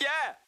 yeah!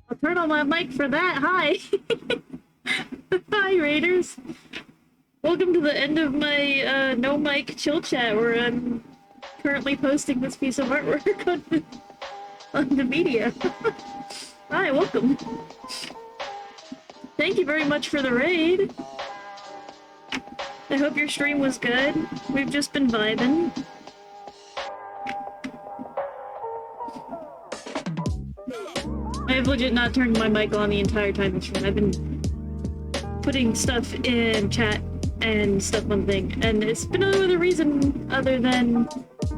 I'll turn on my mic for that. Hi! Hi, Raiders! Welcome to the end of my no mic chill chat where I'm currently posting this piece of artwork on the media. Hi, welcome! Thank you very much for the raid! I hope your stream was good. We've just been vibing. I've legit not turned my mic on the entire time this stream. I've been putting stuff in chat and stuff on thing, and it's been no other reason other than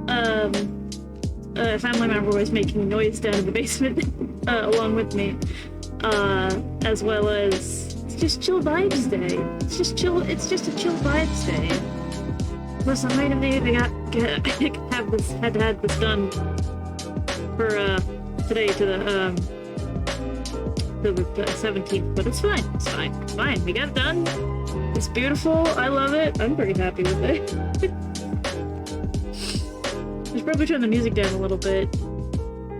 a family member was making noise down in the basement along with me, as well as it's just chill vibes day. It's just chill. It's just a chill vibes day. Plus, I might have maybe had this done for today to the 17th, but it's fine. It's fine. It's fine. We got it done. It's beautiful. I love it. I'm pretty happy with it. I should probably turn the music down a little bit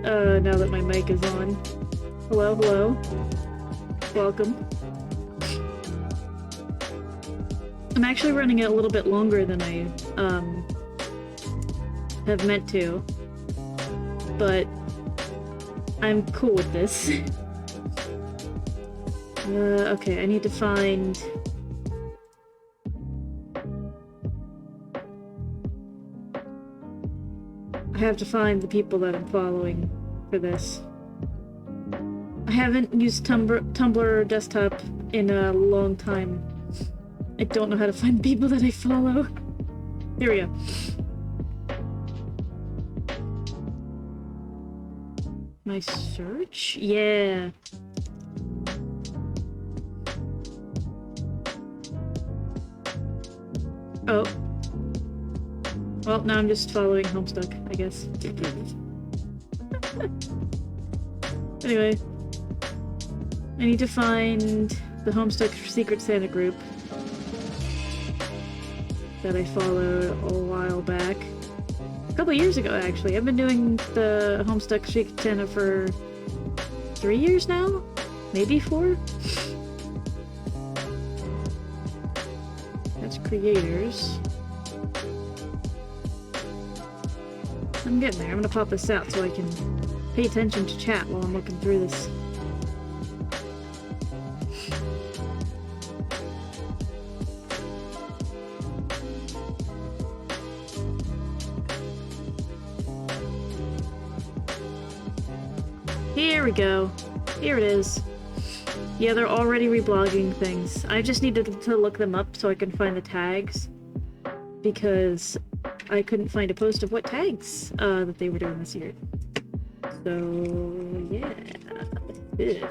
now that my mic is on. Hello, hello. Welcome. I'm actually running it a little bit longer than I have meant to, but I'm cool with this. Okay, I need to find... I have to find the people that I'm following for this. I haven't used Tumblr desktop in a long time. I don't know how to find people that I follow. Here we go. My search? Yeah. Oh. Well, now I'm just following Homestuck, I guess. Anyway. I need to find the Homestuck Secret Santa group that I followed a while back. A couple years ago, actually. I've been doing the Homestuck Secret Santa for 3 years now? Maybe 4? That's creators. I'm getting there. I'm gonna pop this out so I can pay attention to chat while I'm looking through this. Here we go. Here it is. Yeah, they're already reblogging things. I just needed to look them up so I can find the tags, because I couldn't find a post of what tags that they were doing this year. So, yeah. Ugh.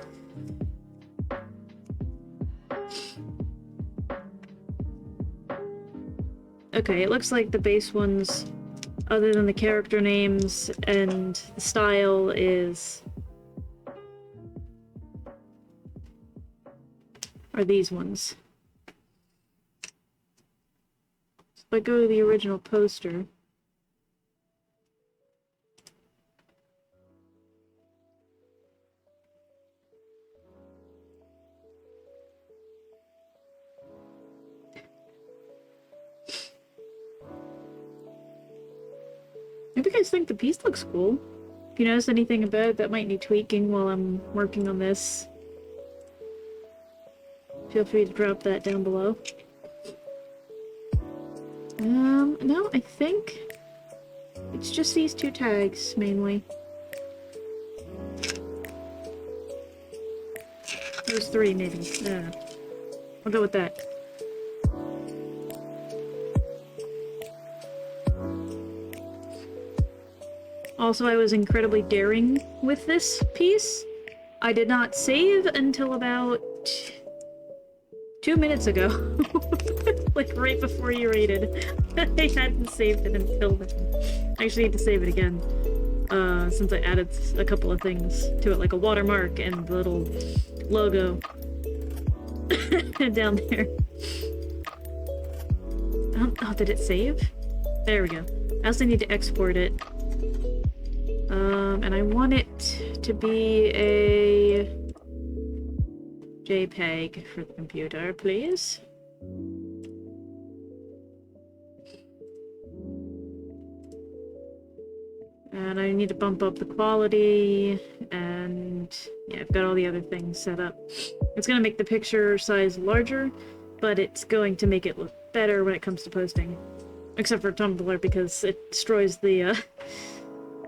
Okay, it looks like the base ones, other than the character names and the style, are these ones. So if I go to the original poster, maybe you guys think the piece looks cool. If you notice anything about it that might need tweaking while I'm working on this, feel free to drop that down below. No, I think it's just these two tags, mainly. Those three, maybe. Yeah. I'll go with that. Also, I was incredibly daring with this piece. I did not save until about 2 minutes ago. Like right before you raided. I hadn't saved it until then. I actually need to save it again. Since I added a couple of things to it, like a watermark and the little logo down there. Oh, did it save? There we go. I also need to export it. And I want it to be a JPEG for the computer, please. And I need to bump up the quality, and yeah, I've got all the other things set up. It's gonna make the picture size larger, but it's going to make it look better when it comes to posting. Except for Tumblr, because it destroys the,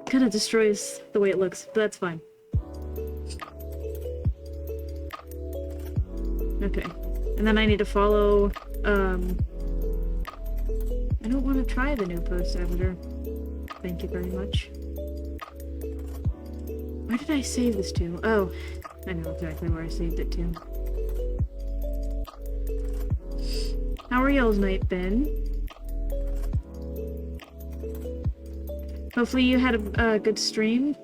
kind of destroys the way it looks, but that's fine. Okay. And then I need to follow, I don't want to try the new post editor. Thank you very much. Where did I save this to? Oh, I know exactly where I saved it to. How are y'all's night been? Hopefully you had a good stream.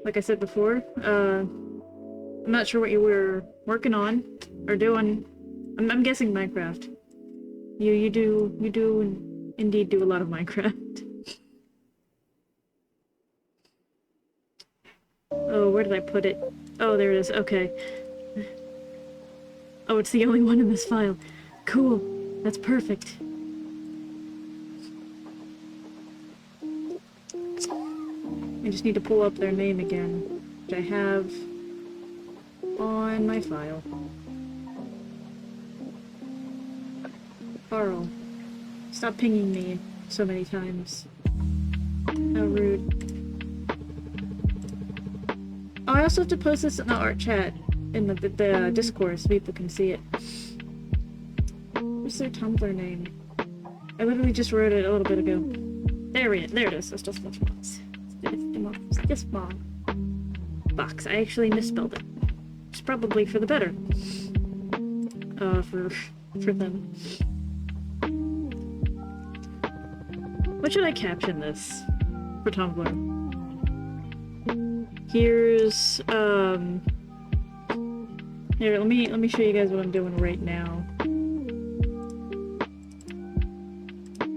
Like I said before, I'm not sure what you were working on or doing. I'm guessing Minecraft. You do indeed do a lot of Minecraft. Oh, where did I put it? Oh, there it is. Okay. Oh, it's the only one in this file. Cool. That's perfect. I just need to pull up their name again, which I have on my file. Carl. Stop pinging me so many times. How rude. Oh, I also have to post this in the art chat in the Discord so people can see it. What's their Tumblr name? I literally just wrote it a little bit ago. There it is. It's just box. It's just box. I actually misspelled it. It's probably for the better. For them. What should I caption this for Tumblr? Here's here, let me show you guys what I'm doing right now.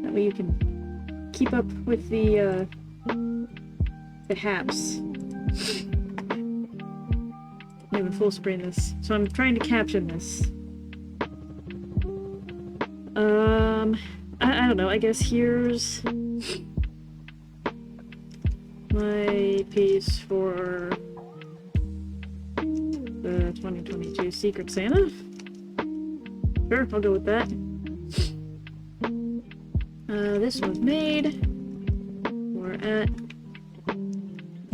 That way you can keep up with the haps. I'm even full screen this. So I'm trying to caption this. I don't know, I guess here's my piece for the 2022 Secret Santa. Sure, I'll go with that. This was made. We're at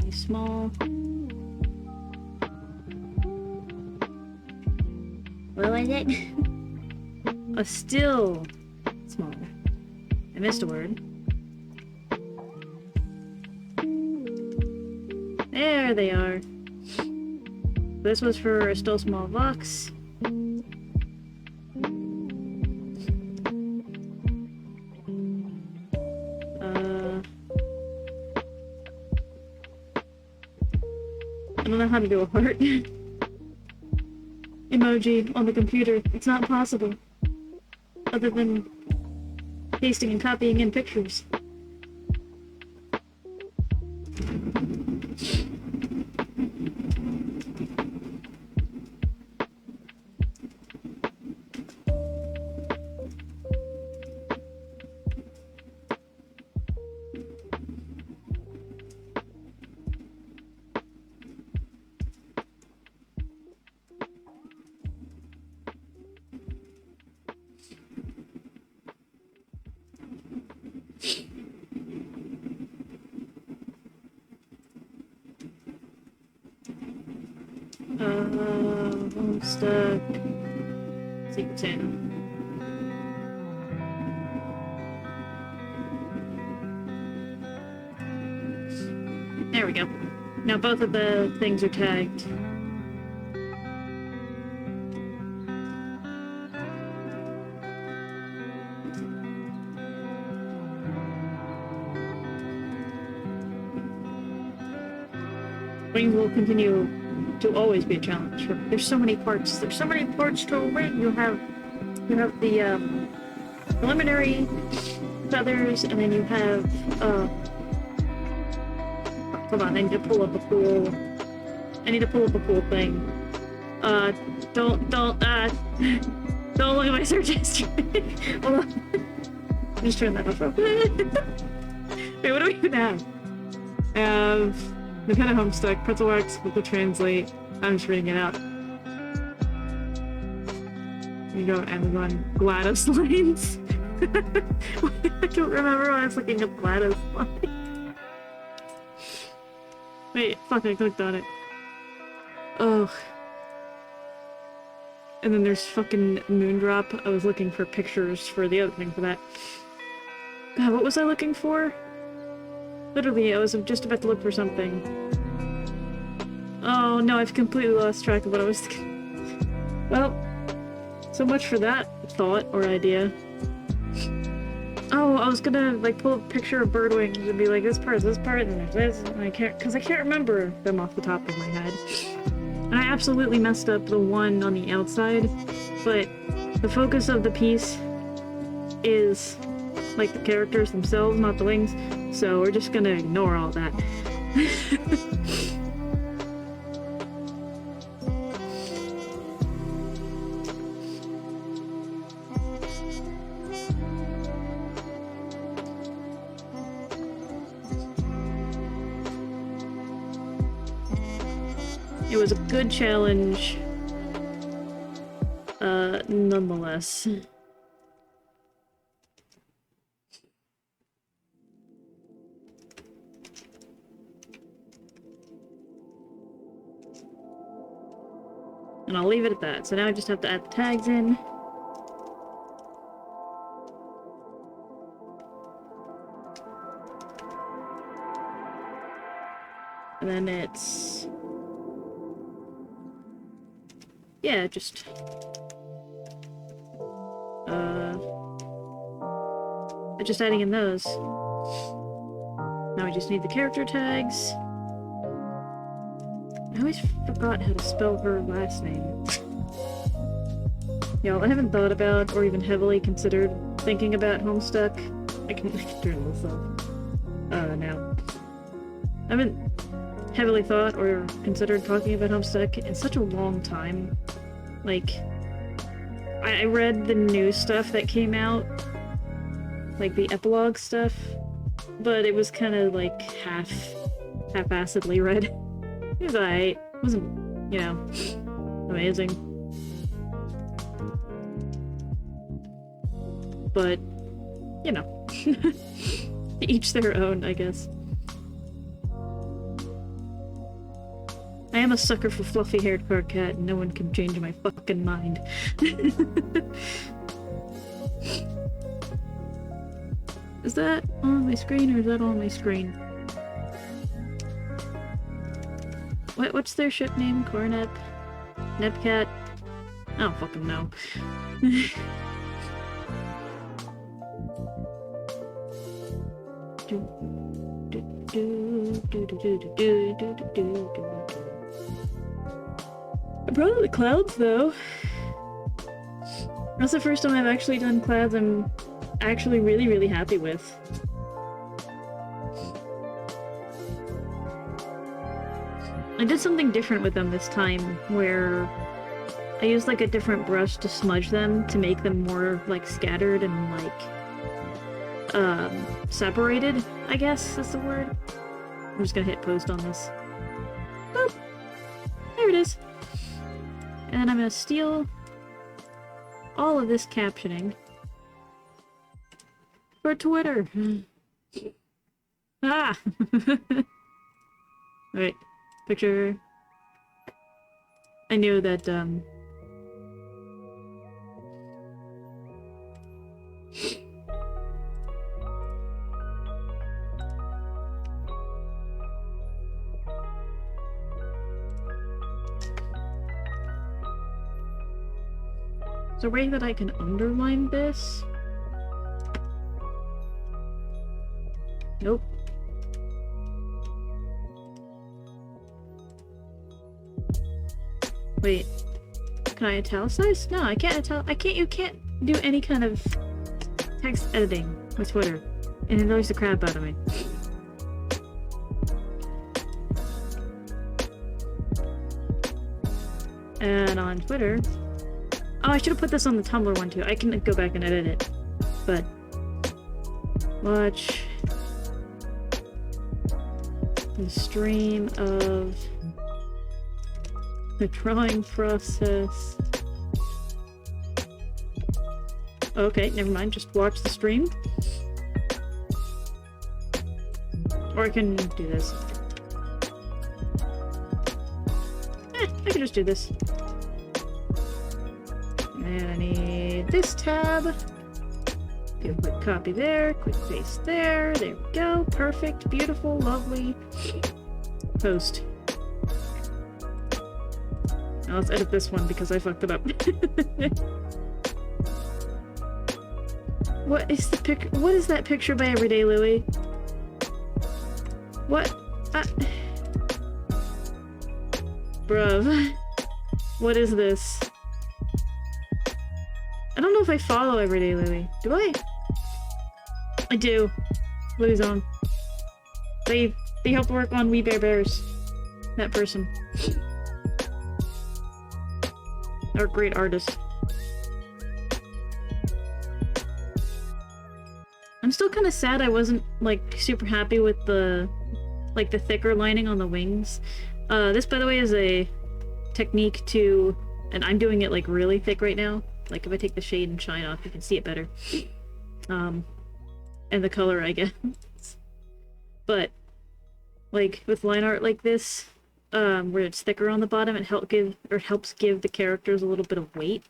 a small. What was it? A still small. I missed a word. There they are. This was for a still small box. I don't know how to do a heart emoji on the computer. It's not possible. Other than pasting and copying in pictures. Stuck. Secret Santa. There we go. Now both of the things are tagged. Wings will continue to always be a challenge. There's so many parts. There's so many parts to a wing. You have the preliminary feathers, and then you have hold on, I need to pull up a cool thing. Don't don't look at my search history. Hold on. Just turn that off real quick. Wait, what do we even have? I have the Pet Homestuck, Pretzel Wax, Google Translate. I'm just reading it out. You go Amazon Gladys lines. I don't remember when I was looking up Gladys lines. Wait, fuck, I clicked on it. Oh. And then there's fucking Moondrop. I was looking for pictures for the other thing for that. God, what was I looking for? Literally, I was just about to look for something. Oh no, I've completely lost track of what I was thinking. Well, so much for that thought or idea. Oh, I was gonna like pull a picture of bird wings and be like, this part, and there's this, and I can't remember them off the top of my head. And I absolutely messed up the one on the outside, but the focus of the piece is like the characters themselves, not the wings, so we're just gonna ignore all that. It was a good challenge, nonetheless. And I'll leave it at that. So now I just have to add the tags in. And then it's... yeah, just... just adding in those. Now we just need the character tags. I always forgot how to spell her last name. Y'all, I haven't thought about or even heavily considered thinking about Homestuck. I can turn this off. Now. I haven't heavily thought or considered talking about Homestuck in such a long time. Like, I read the new stuff that came out, like the epilogue stuff, but it was kind of like half-assedly read. It was alright. It wasn't, you know, amazing. But, you know, each their own, I guess. I am a sucker for fluffy-haired Cat, and no one can change my fucking mind. Is that on my screen, or is that on my screen? What's their ship name? Cornep? Nepcat? I don't fucking know. I'm proud of the clouds, though. That's the first time I've actually done clouds I'm actually really, really happy with. I did something different with them this time, where I used like a different brush to smudge them to make them more like scattered and like separated, I guess that's the word. I'm just gonna hit post on this. Boop! There it is. And then I'm gonna steal all of this captioning for Twitter. Ah! Alright, picture. I knew that, there's a way that I can underline this? Nope. Wait. Can I italicize? No, I can't you can't do any kind of text editing with Twitter. And it annoys the crap out of me. And on Twitter... Oh, I should have put this on the Tumblr one too. I can go back and edit it. But... watch... the stream of... the drawing process... Okay, never mind. Just watch the stream. Or I can do this. I can just do this. And I need this tab. Do a quick copy there, quick paste there. There we go. Perfect, beautiful, lovely. Post. Now let's edit this one because I fucked it up. What is the pic? What is that picture by Everyday Louie? What? Bruv. What is this? I don't know if I follow Everyday Louie. Do I? I do. Louie's on. They helped work on We Bare Bears. That person. They're a great artist. I'm still kind of sad I wasn't, like, super happy with the, like, the thicker lining on the wings. This, by the way, is a technique to... and I'm doing it, like, really thick right now. Like, if I take the shade and shine off, you can see it better. And the color, I guess. But, like, with line art like this, where it's thicker on the bottom, it helps give the characters a little bit of weight.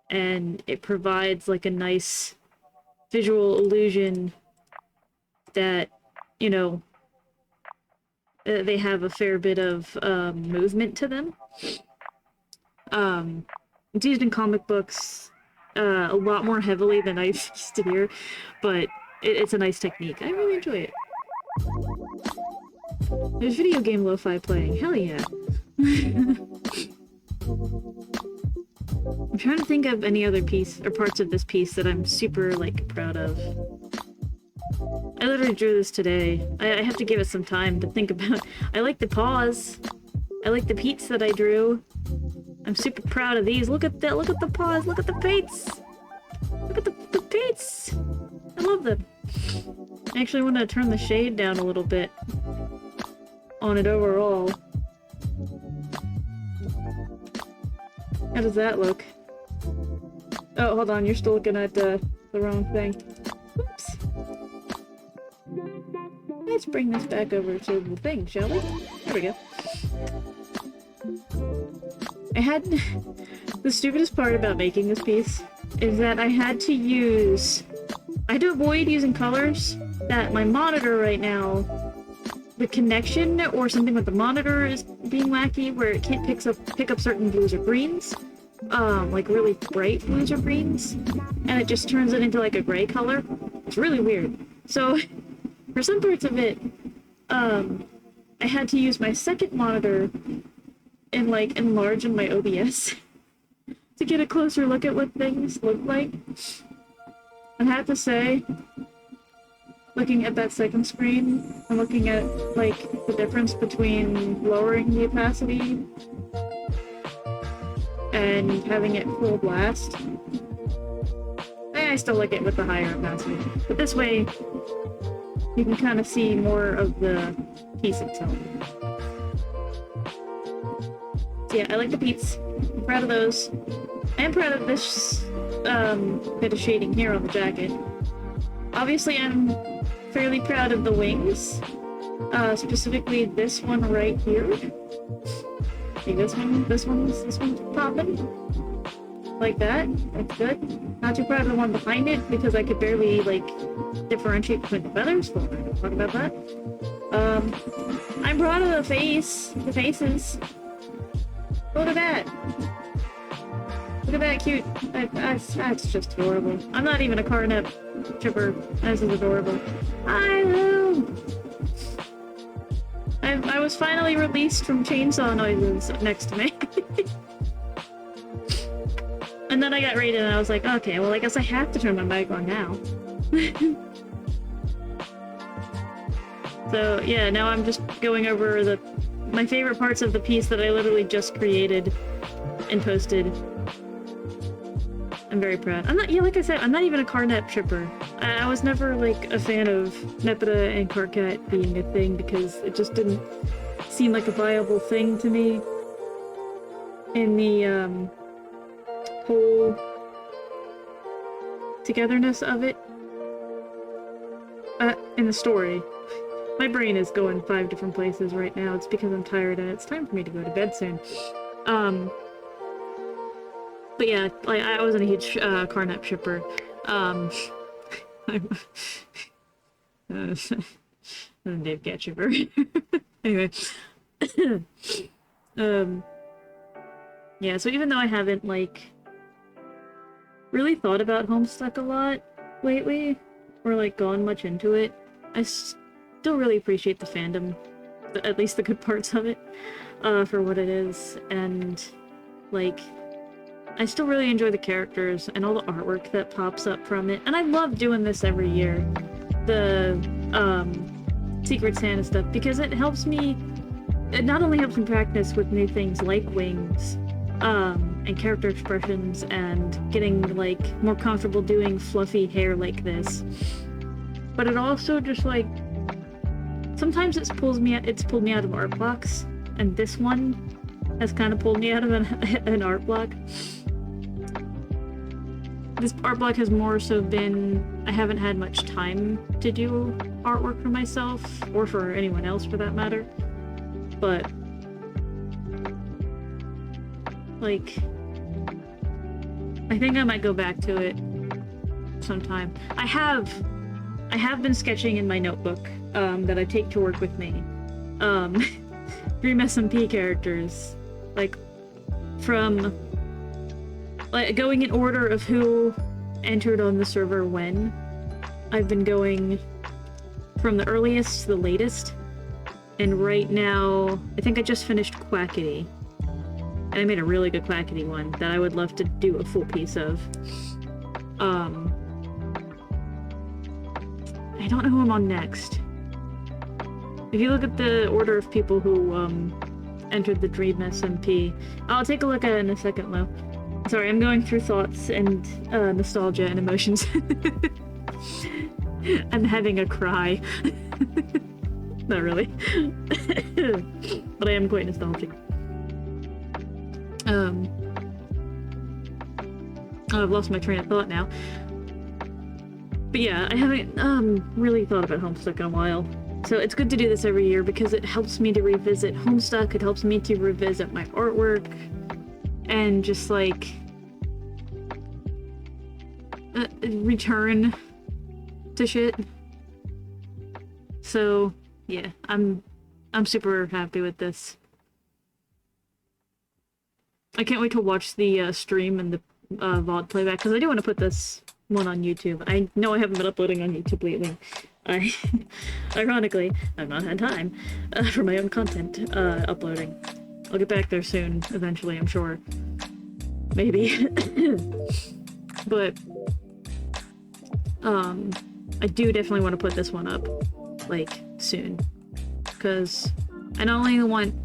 And it provides, like, a nice... visual illusion that, you know, they have a fair bit of movement to them. It's used in comic books a lot more heavily than I used to hear, but it's a nice technique. I really enjoy it. There's video game lo-fi playing. Hell yeah. I'm trying to think of any other piece, or parts of this piece that I'm super, like, proud of. I literally drew this today. I have to give it some time to think about. I like the paws. I like the peats that I drew. I'm super proud of these. Look at that, look at the paws, look at the pates! Look at the pates! I love them. I actually want to turn the shade down a little bit on it overall. How does that look? Oh, hold on, you're still looking at the wrong thing. Oops. Let's bring this back over to the thing, shall we? There we go. I had... the stupidest part about making this piece is that I had to use... I had to avoid using colors that my monitor right now... the connection or something with the monitor is being wacky, where it can't pick up certain blues or greens. Like really bright blues or greens. And it just turns it into like a gray color. It's really weird. So, for some parts of it, I had to use my second monitor and like enlarge in my OBS to get a closer look at what things look like. I have to say, looking at that second screen and looking at like the difference between lowering the opacity and having it full blast, I still like it with the higher opacity. But this way, you can kind of see more of the piece itself. So yeah, I like the peats. I'm proud of those. I am proud of this bit of shading here on the jacket. Obviously, I'm fairly proud of the wings. Specifically this one right here. See, this one's popping. Like that. That's good. Not too proud of the one behind it because I could barely, like, differentiate between the feathers. But we're gonna talk about that. I'm proud of the faces. Look at that. Look at that cute. That's just adorable. I'm not even a Carnap chipper. This is adorable. I I was finally released from chainsaw noises next to me. And then I got raided and I was like, okay, well I guess I have to turn my mic on now. So yeah, now I'm just going over my favorite parts of the piece that I literally just created and posted. I'm very proud. Like I said, I'm not even a Carnap shipper. I was never like a fan of Nepeta and Carcat being a thing because it just didn't seem like a viable thing to me in the whole togetherness of it. In the story. My brain is going 5 different places right now. It's because I'm tired and it's time for me to go to bed soon. But yeah, like, I wasn't a huge Carnap shipper. I'm a Dave Cat shipper. Anyway. Yeah, so even though I haven't, like, really thought about Homestuck a lot lately, or, like, gone much into it, I still really appreciate the fandom, at least the good parts of it, for what it is, and, like, I still really enjoy the characters and all the artwork that pops up from it, and I love doing this every year, the, Secret Santa stuff, because it helps me, it not only helps me practice with new things like wings, and character expressions, and getting, like, more comfortable doing fluffy hair like this, but it also just, like, sometimes it's pulled me out of art blocks, and this one has kind of pulled me out of an art block. This art block has more so been, I haven't had much time to do artwork for myself, or for anyone else for that matter, but, like, I think I might go back to it sometime. I have been sketching in my notebook, that I take to work with me, Dream SMP characters, like, from, like, going in order of who entered on the server when. I've been going from the earliest to the latest, and right now, I think I just finished Quackity. And I made a really good Quackity one that I would love to do a full piece of. I don't know who I'm on next. If you look at the order of people who, entered the Dream SMP, I'll take a look at it in a second, though. Sorry, I'm going through thoughts and, nostalgia and emotions. I'm having a cry. Not really. But I am quite nostalgic. I've lost my train of thought now. But yeah, I haven't, really thought about Homestuck in a while. So it's good to do this every year because it helps me to revisit Homestuck, it helps me to revisit my artwork, and just, like, return to shit. So, yeah, I'm super happy with this. I can't wait to watch the stream and the VOD playback, because I do want to put this one on YouTube. I know I haven't been uploading on YouTube lately. Ironically, I've not had time for my own content uploading. I'll get back there soon, eventually, I'm sure. Maybe. But, I do definitely want to put this one up, like, soon. Because I not only want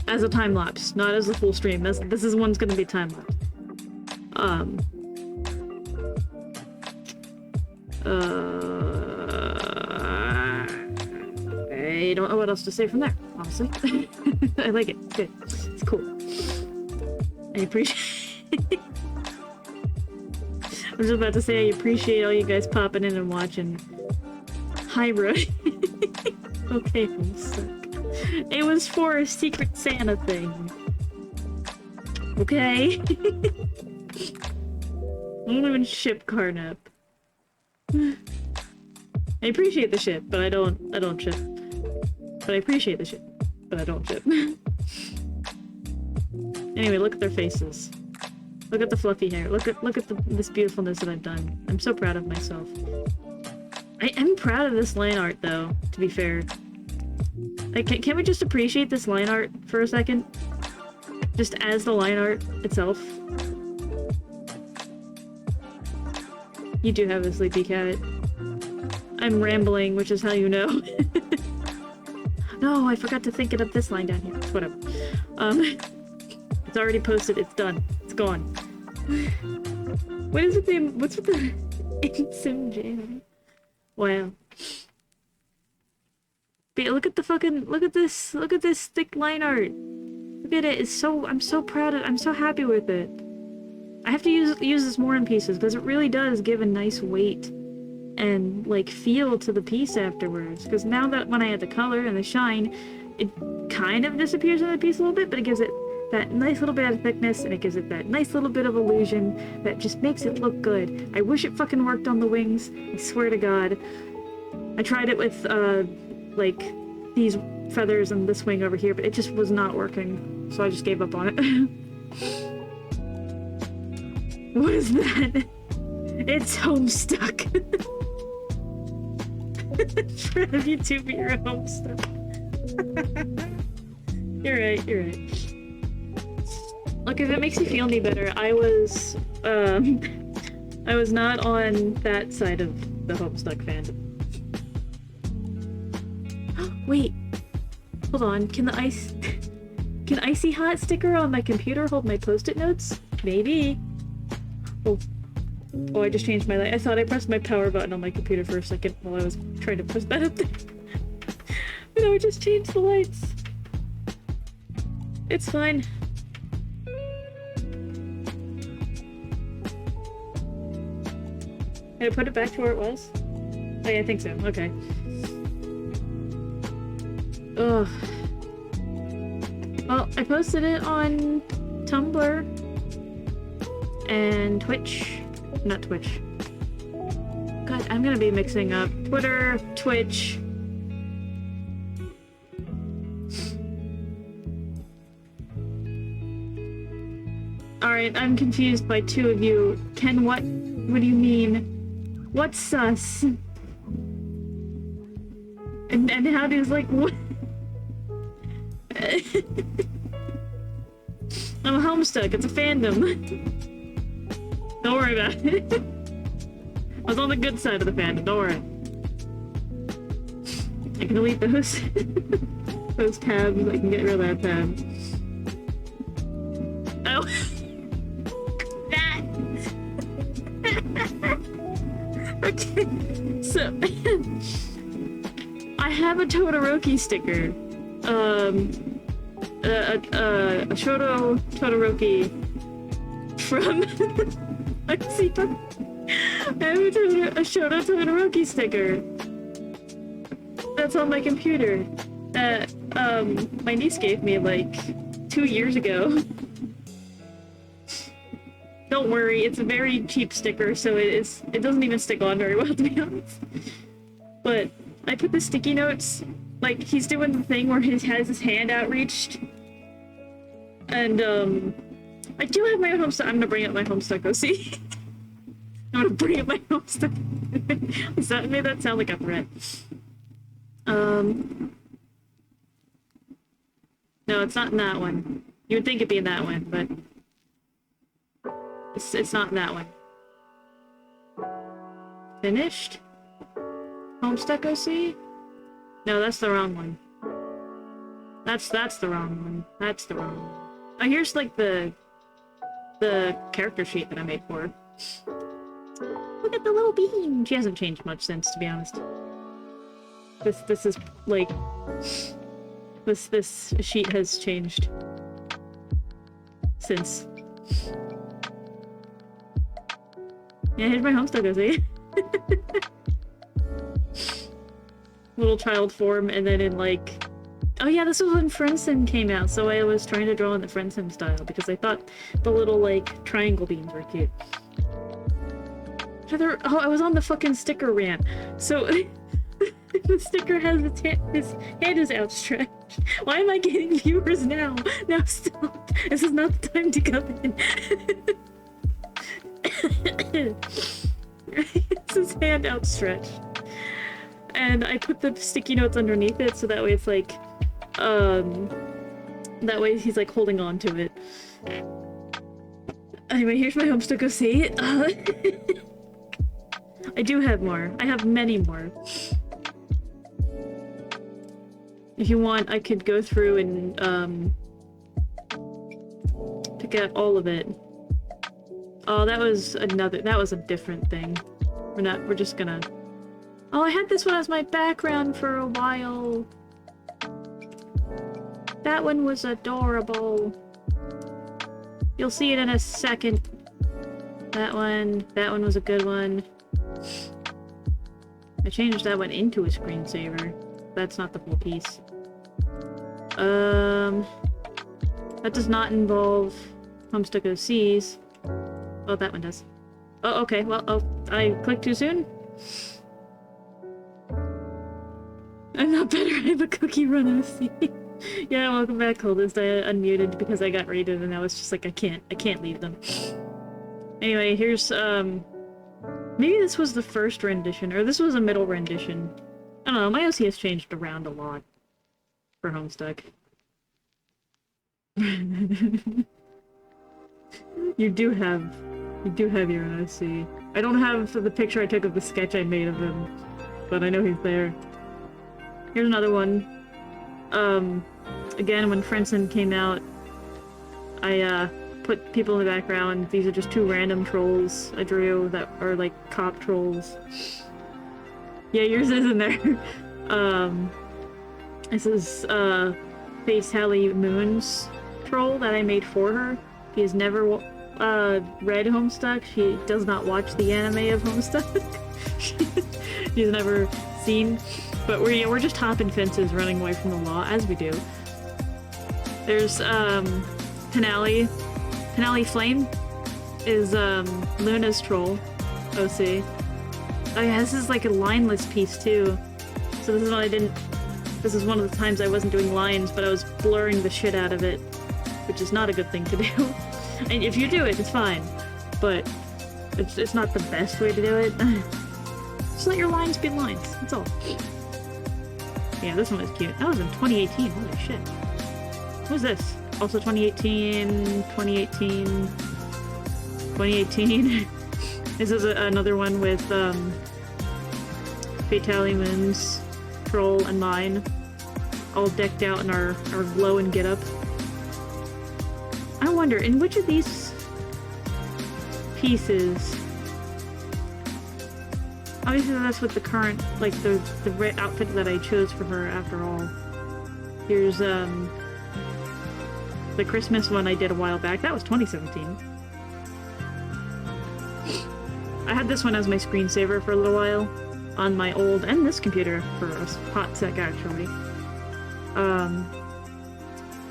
as a time-lapse, not as a full stream. This is one's gonna be time-lapse. I don't know what else to say from there, honestly. I like it. Good. It's cool. I appreciate I was about to say I appreciate all you guys popping in and watching. Hi, Road. Okay, Homestuck. It was for a Secret Santa thing. Okay? I don't even ship Carnap. I appreciate the ship, but I don't ship. But I appreciate the ship, but I don't ship. Anyway, look at their faces. Look at the fluffy hair. Look at this beautifulness that I've done. I'm so proud of myself. I am proud of this line art, though, to be fair. Like, can we just appreciate this line art for a second? Just as the line art itself. You do have a sleepy cat. I'm rambling, which is how you know. No, I forgot to think it up this line down here. Whatever. It's already posted. It's done. It's gone. What is it? What's with the in-sim jam? Wow. But look at the fucking, look at this thick line art. Look at it. I'm so proud of it. I'm so happy with it. I have to use this more in pieces because it really does give a nice weight and like feel to the piece afterwards. Because now that when I add the color and the shine, it kind of disappears in the piece a little bit, but it gives it that nice little bit of thickness and it gives it that nice little bit of illusion that just makes it look good. I wish it fucking worked on the wings. I swear to God. I tried it with like these feathers and this wing over here, but it just was not working. So I just gave up on it. What is that? It's Homestuck. Fred, have you two beat your Homestuck? You're right, you're right. Look, if it makes you feel any better, I was not on that side of the Homestuck fandom. Wait, hold on. Can Icy Hot sticker on my computer hold my post-it notes? Maybe. Oh, I just changed my light. I thought I pressed my power button on my computer for a second while I was trying to push that up there. But no, I just changed the lights. It's fine. Did I put it back to where it was? Oh yeah, I think so. Okay. Ugh. Well, I posted it on Tumblr and Twitch. Not Twitch. God, I'm gonna be mixing up Twitter, Twitch. Alright, I'm confused by two of you. Ken, what do you mean? What's sus? And Howdy's like, what? I'm Homestuck, it's a fandom. Don't worry about it. I was on the good side of the fandom, don't worry. I can delete those those tabs, I can get rid of that tab. Oh. That! Okay, so I have a Todoroki sticker. A Todoroki from I see. I have a Shoto Todoroki sticker. That's on my computer. That my niece gave me like 2 years ago. Don't worry, it's a very cheap sticker, so it doesn't even stick on very well, to be honest. But I put the sticky notes, like he's doing the thing where he has his hand outreached. And I do have my own Homestuck. I'm gonna bring up my Homestuck OC. I'm gonna bring up my Homestuck. Made that sound like a threat. No, it's not in that one. You would think it'd be in that one, but it's not in that one. Finished? Homestuck OC? No, that's the wrong one. That's the wrong one. That's the wrong one. Oh, here's like the character sheet that I made for her. Look at the little bean! She hasn't changed much since, to be honest. This is like this sheet has changed since. Yeah, here's my Homestuck OC. Little child form, and then in like, oh yeah, this was when FriendSim came out, so I was trying to draw in the FriendSim style because I thought the little like triangle beans were cute. Oh, I was on the fucking sticker rant. So the sticker has his hand is outstretched. Why am I getting viewers now? Now stop. This is not the time to come in. It's his hand outstretched. And I put the sticky notes underneath it so that way it's like That way he's like holding on to it. Anyway, here's my Homestuck OC. I do have more. I have many more. If you want, I could go through and, pick out all of it. Oh, that was a different thing. We're just gonna... Oh, I had this one as my background for a while. That one was adorable. You'll see it in a second. That one was a good one. I changed that one into a screensaver. That's not the full piece. That does not involve Homestuck OCs. Oh, that one does. Oh, okay, well, oh, I clicked too soon? I'm not better at the cookie run OC. Yeah, welcome back, Coldest. I unmuted because I got raided and I was just like, I can't leave them. Anyway, here's, maybe this was the first rendition, or this was a middle rendition. I don't know, my OC has changed around a lot for Homestuck. You do have your own OC. I don't have the picture I took of the sketch I made of him, but I know he's there. Here's another one. Again, when Friendson came out, I, put people in the background. These are just two random trolls I drew that are, like, cop trolls. Yeah, yours is in there. This is, Face Hallie Moon's troll that I made for her. He has never, read Homestuck. She does not watch the anime of Homestuck. She's never seen. But we're just hopping fences, running away from the law, as we do. There's, Penali. Penali Flame is, Luna's troll, OC. Oh yeah, this is like a lineless piece, too. So this is what I didn't... This is one of the times I wasn't doing lines, but I was blurring the shit out of it. Which is not a good thing to do. And if you do it, it's fine. But it's not the best way to do it. Just let your lines be lines, that's all. Yeah, this one was cute. That was in 2018, holy shit. What was this? Also 2018, 2018, 2018. This is another one with, Fatali Moon's troll and mine. All decked out in our glow and get up. I wonder, in which of these pieces... Obviously that's with the current, like, the outfit that I chose for her after all. Here's, the Christmas one I did a while back. That was 2017. I had this one as my screensaver for a little while. On my old, and this computer, for a hot sec, actually.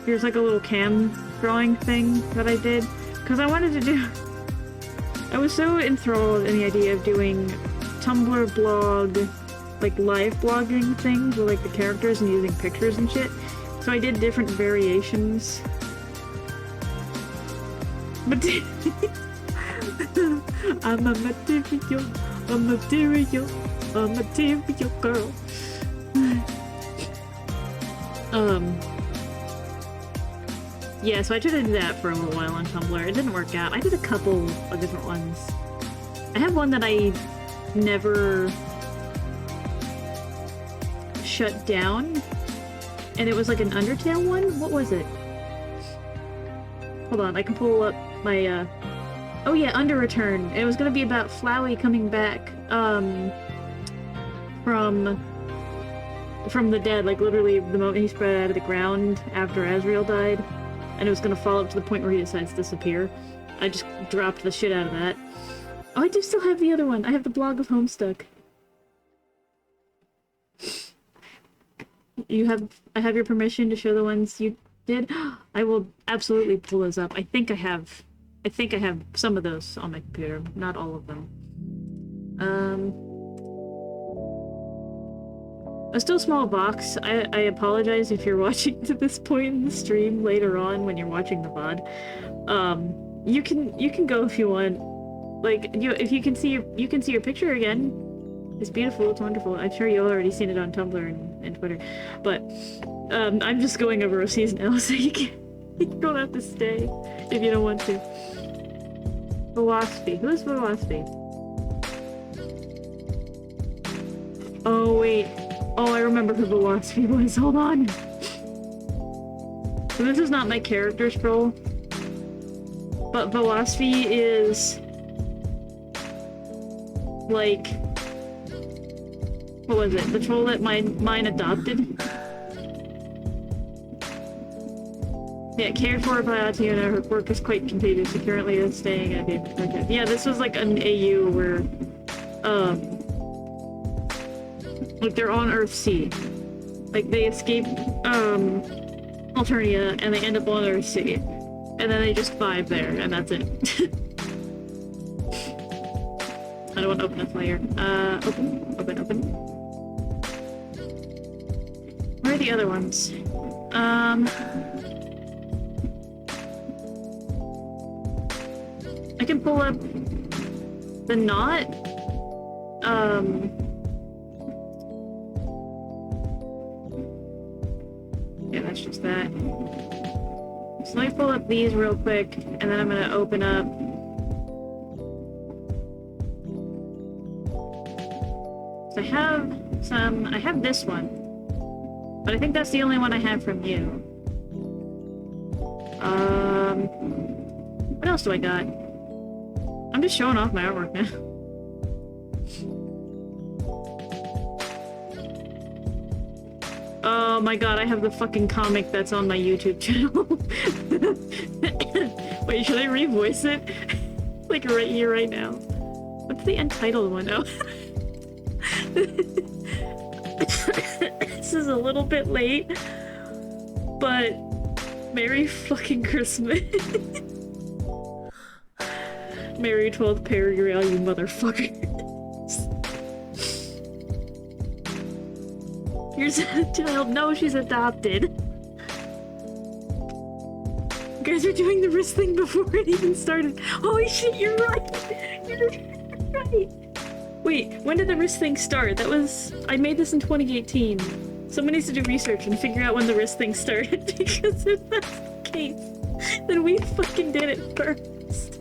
Here's like a little cam drawing thing that I did. Because I wanted to do... I was so enthralled in the idea of doing Tumblr blog, like live blogging things with like the characters and using pictures and shit. So I did different variations. But I'm a material girl. Yeah, so I tried to do that for a little while on Tumblr. It didn't work out. I did a couple of different ones. I have one that I never shut down, and it was like an Undertale one? What was it? Hold on, I can pull up my, Oh yeah, Under Return. It was gonna be about Flowey coming back, from the dead, like literally the moment he spread out of the ground after Azrael died. And it was gonna follow up to the point where he decides to disappear. I just dropped the shit out of that. Oh, I do still have the other one. I have the blog of Homestuck. I have your permission to show the ones you did? I will absolutely pull those up. I think I have some of those on my computer, not all of them. A still small box. I apologize if you're watching to this point in the stream later on when you're watching the VOD. You can go if you want. Like, if you can see your picture again. It's beautiful, it's wonderful. I'm sure you've already seen it on Tumblr and Twitter. But I'm just going over OCs now, so you don't have to stay if you don't want to. Philosophy. Who's Philosophy? Oh, wait. Oh, I remember who Philosophy was. Hold on. So this is not my character's troll. But Philosophy is... like... what was it? The troll that mine adopted? Yeah, cared for by Atiuna. Her work is quite contagious. She currently is staying at the... Yeah, this was like an AU where... like, they're on Earthsea. Like, they escape, Alternia, and they end up on Earthsea. And then they just vibe there, and that's it. I don't want to open a player. Open. Where are the other ones? I can pull up the knot. Yeah, that's just that. So let me pull up these real quick, and then I'm gonna open up... So I have this one. But I think that's the only one I have from you. What else do I got? I'm just showing off my artwork now. Oh my god, I have the fucking comic that's on my YouTube channel. Wait, should I revoice it? Like right here, right now. What's the untitled one? Oh. This is a little bit late, but Merry fucking Christmas. Merry 12th Perigrail, you motherfucker. Here's a child. No, she's adopted. You guys are doing the wrist thing before it even started. Holy shit, you're right! You're right! Wait, when did the wrist thing start? That was... I made this in 2018. Someone needs to do research and figure out when the wrist thing started, because if that's the case, then we fucking did it first.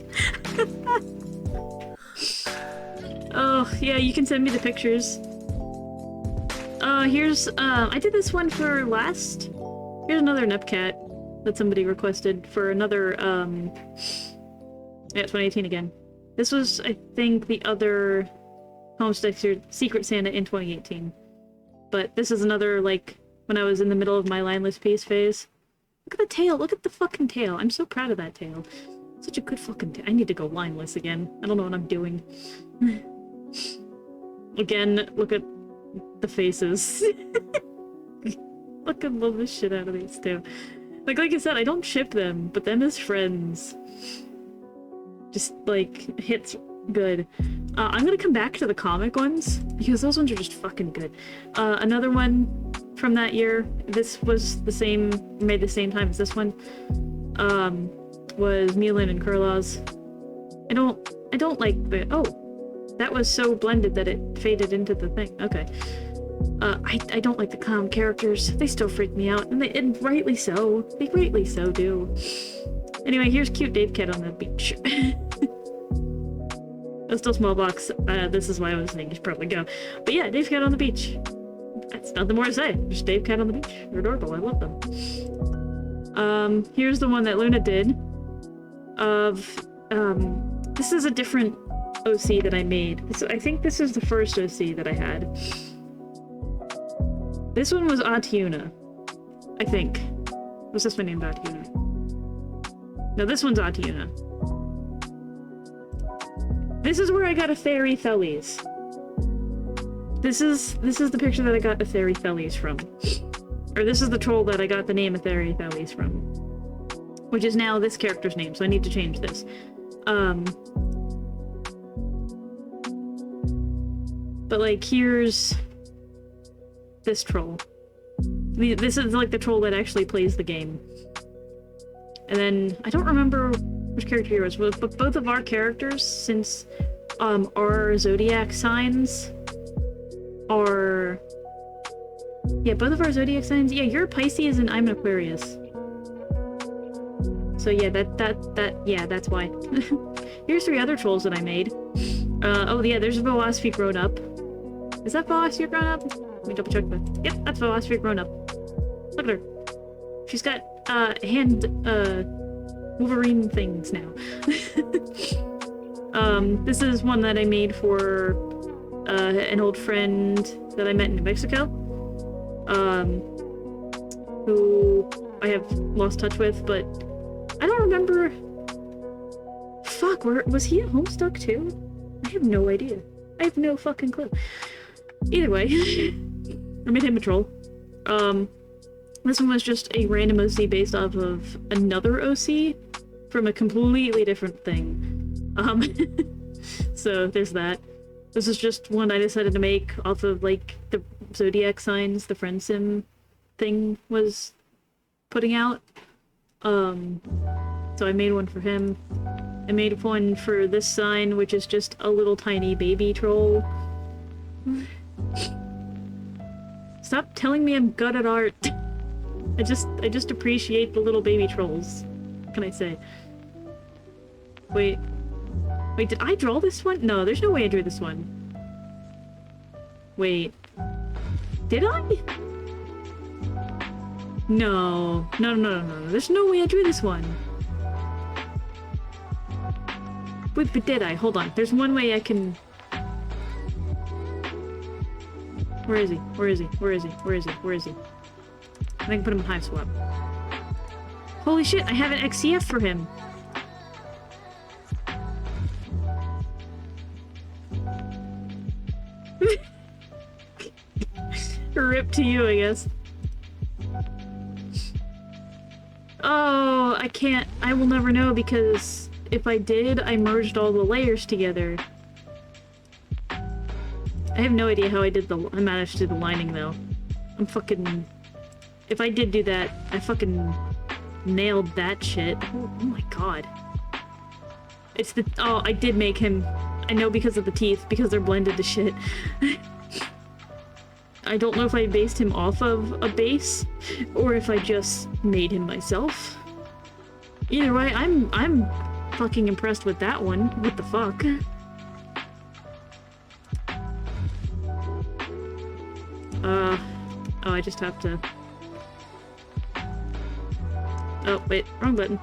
Oh, yeah, you can send me the pictures. Here's, I did this one for last... Here's another Nepcat that somebody requested for another, yeah, 2018 again. This was, I think, the other Homestead Secret Santa in 2018. But this is another, like, when I was in the middle of my lineless piece phase. Look at the tail! Look at the fucking tail! I'm so proud of that tail. Such a good fucking tail. I need to go lineless again. I don't know what I'm doing. Again, look at the faces. Fucking love the shit out of these two. Like I said, I don't ship them, but them as friends just, like, hits good. I'm gonna come back to the comic ones, because those ones are just fucking good. Another one from that year, this was the same, made the same time as this one, was Milan and Kurlaz. I don't like the... Oh! That was so blended that it faded into the thing. Okay. I don't like the calm characters. They still freak me out, and rightly so. They rightly so do. Anyway, here's cute Dave Cat on the beach. That's still small box. This is why I was saying you should probably go. But yeah, Dave Cat on the beach. That's nothing more to say. Just Dave Cat on the beach. They're adorable. I love them. Here's the one that Luna did. This is a different OC that I made. I think this is the first OC that I had. This one was Atiuna, I think. Was this one named Atiuna? No, this one's Atiuna. This is where I got a Fairy Thales. This is the picture that I got Aetheri Thales from. Or this is the troll that I got the name Aetheri Thales from. Which is now this character's name, so I need to change this. But like, here's this troll. This is like the troll that actually plays the game. And then, I don't remember which character he was, but both of our characters, since our zodiac signs are Yeah, both of our zodiac signs. Yeah, you're a Pisces and I'm an Aquarius. So yeah, yeah, that's why. Here's 3 other trolls that I made. Oh yeah, there's a Philosophy grown up. Is that Philosophy grown up? Let me double check that. Yep, that's Philosophy grown up. Look at her. She's got, hand, Wolverine things now. This is one that I made for, an old friend that I met in New Mexico. Who I have lost touch with, but I don't remember. Fuck, was he at Homestuck too? I have no idea. I have no fucking clue. Either way, I made him a troll. This one was just a random OC based off of another OC from a completely different thing. So there's that. This is just one I decided to make off of, like, the zodiac signs the friend sim thing was putting out. So I made one for him. I made one for this sign, which is just a little tiny baby troll. Stop telling me I'm good at art. I just appreciate the little baby trolls. What can I say? Wait, did I draw this one? No, there's no way I drew this one. Wait. Did I? No. No. There's no way I drew this one. Wait, but did I? Hold on. There's one way I can... Where is he? I can put him in Hive Swap. Holy shit, I have an XCF for him! Rip to you, I guess. Oh, I will never know because if I did, I merged all the layers together. I have no idea how I managed to do the lining though. I'm fucking... If I did do that, I fucking nailed that shit. Oh my god. It's the... Oh, I did make him... I know because of the teeth, because they're blended to shit. I don't know if I based him off of a base, or if I just made him myself. Either way, I'm fucking impressed with that one. What the fuck? Oh, I just have to... Oh, wait, wrong button.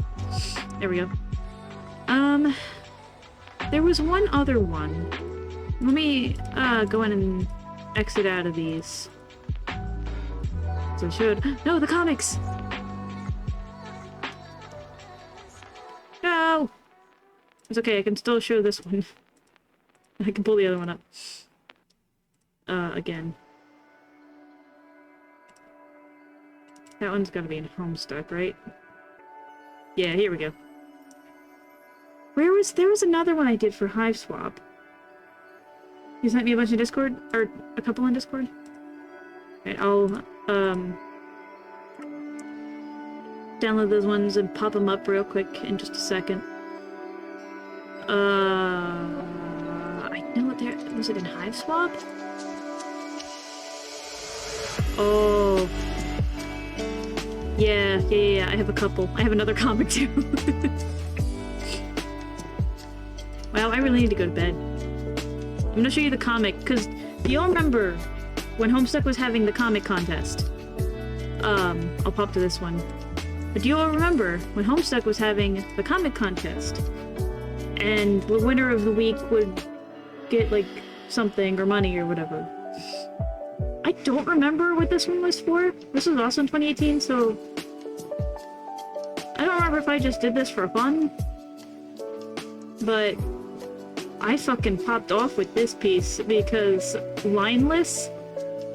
There we go. There was one other one. Let me, go in and exit out of these. So I should... No, the comics! No! It's okay, I can still show this one. I can pull the other one up. Again. That one's gotta be in Homestuck, right? Yeah, here we go. There was another one I did for Hive Swap. You sent me a bunch in Discord? Or a couple in Discord? Alright, I'll, download those ones and pop them up real quick in just a second. I know there... Was it in Hive Swap? Oh... Yeah, I have a couple. I have another comic too. Wow, I really need to go to bed. I'm gonna show you the comic, because do you all remember when Homestuck was having the comic contest? I'll pop to this one. But do you all remember when Homestuck was having the comic contest? And the winner of the week would get, like, something or money or whatever. I don't remember what this one was for. This was also in 2018, so... I don't remember if I just did this for fun. But... I fucking popped off with this piece because lineless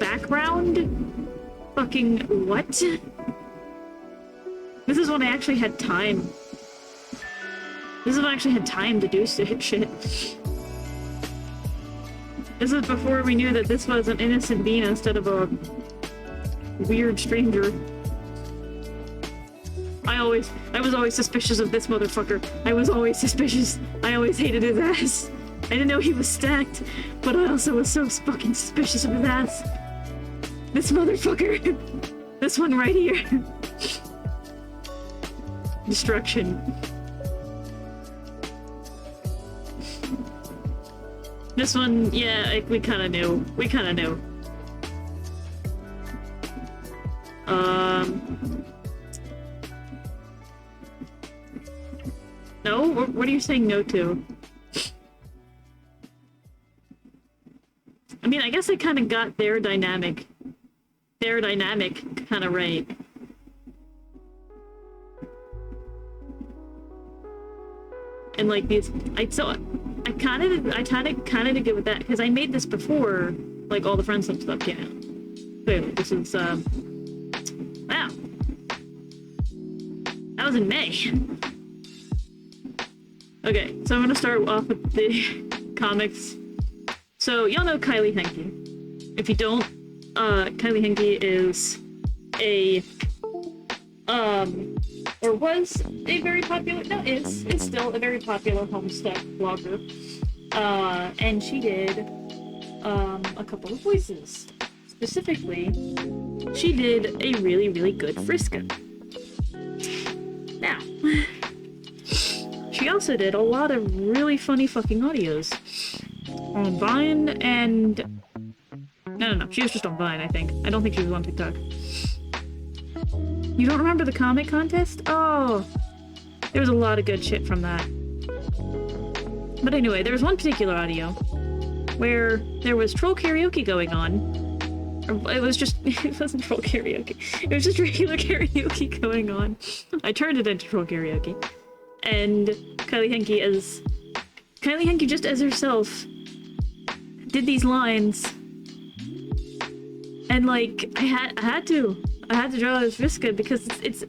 background? Fucking what? This is when I actually had time. This is when I actually had time to do shit. This is before we knew that this was an innocent being instead of a weird stranger. I was always suspicious of this motherfucker. I was always suspicious. I always hated his ass. I didn't know he was stacked, but I also was so fucking suspicious of his ass. This motherfucker! This one right here! Destruction. This one, yeah, we kinda knew. We kinda knew. No? What are you saying no to? I mean, I guess I kinda got their dynamic kinda right. And like these, I kinda did good with that, because I made this before, like, all the Friends Club stuff came out. Clearly, this is, wow. That was in May. Okay, so I'm gonna start off with the comics. So, y'all know Kylie Henke. If you don't, Kylie Henke is a, or was a very popular, no, is still a very popular Homestuck blogger. And she did, a couple of voices. Specifically, she did a really, really good Friska. Now, she also did a lot of really funny fucking audios on Vine and... No, she was just on Vine, I think. I don't think she was on TikTok. You don't remember the comic contest? Oh, there was a lot of good shit from that. But anyway, there was one particular audio where there was troll karaoke going on. It wasn't troll karaoke. It was just regular karaoke going on. I turned it into troll karaoke. And Kylie Henke just as herself did these lines. And like, I had to draw this Vriska because it's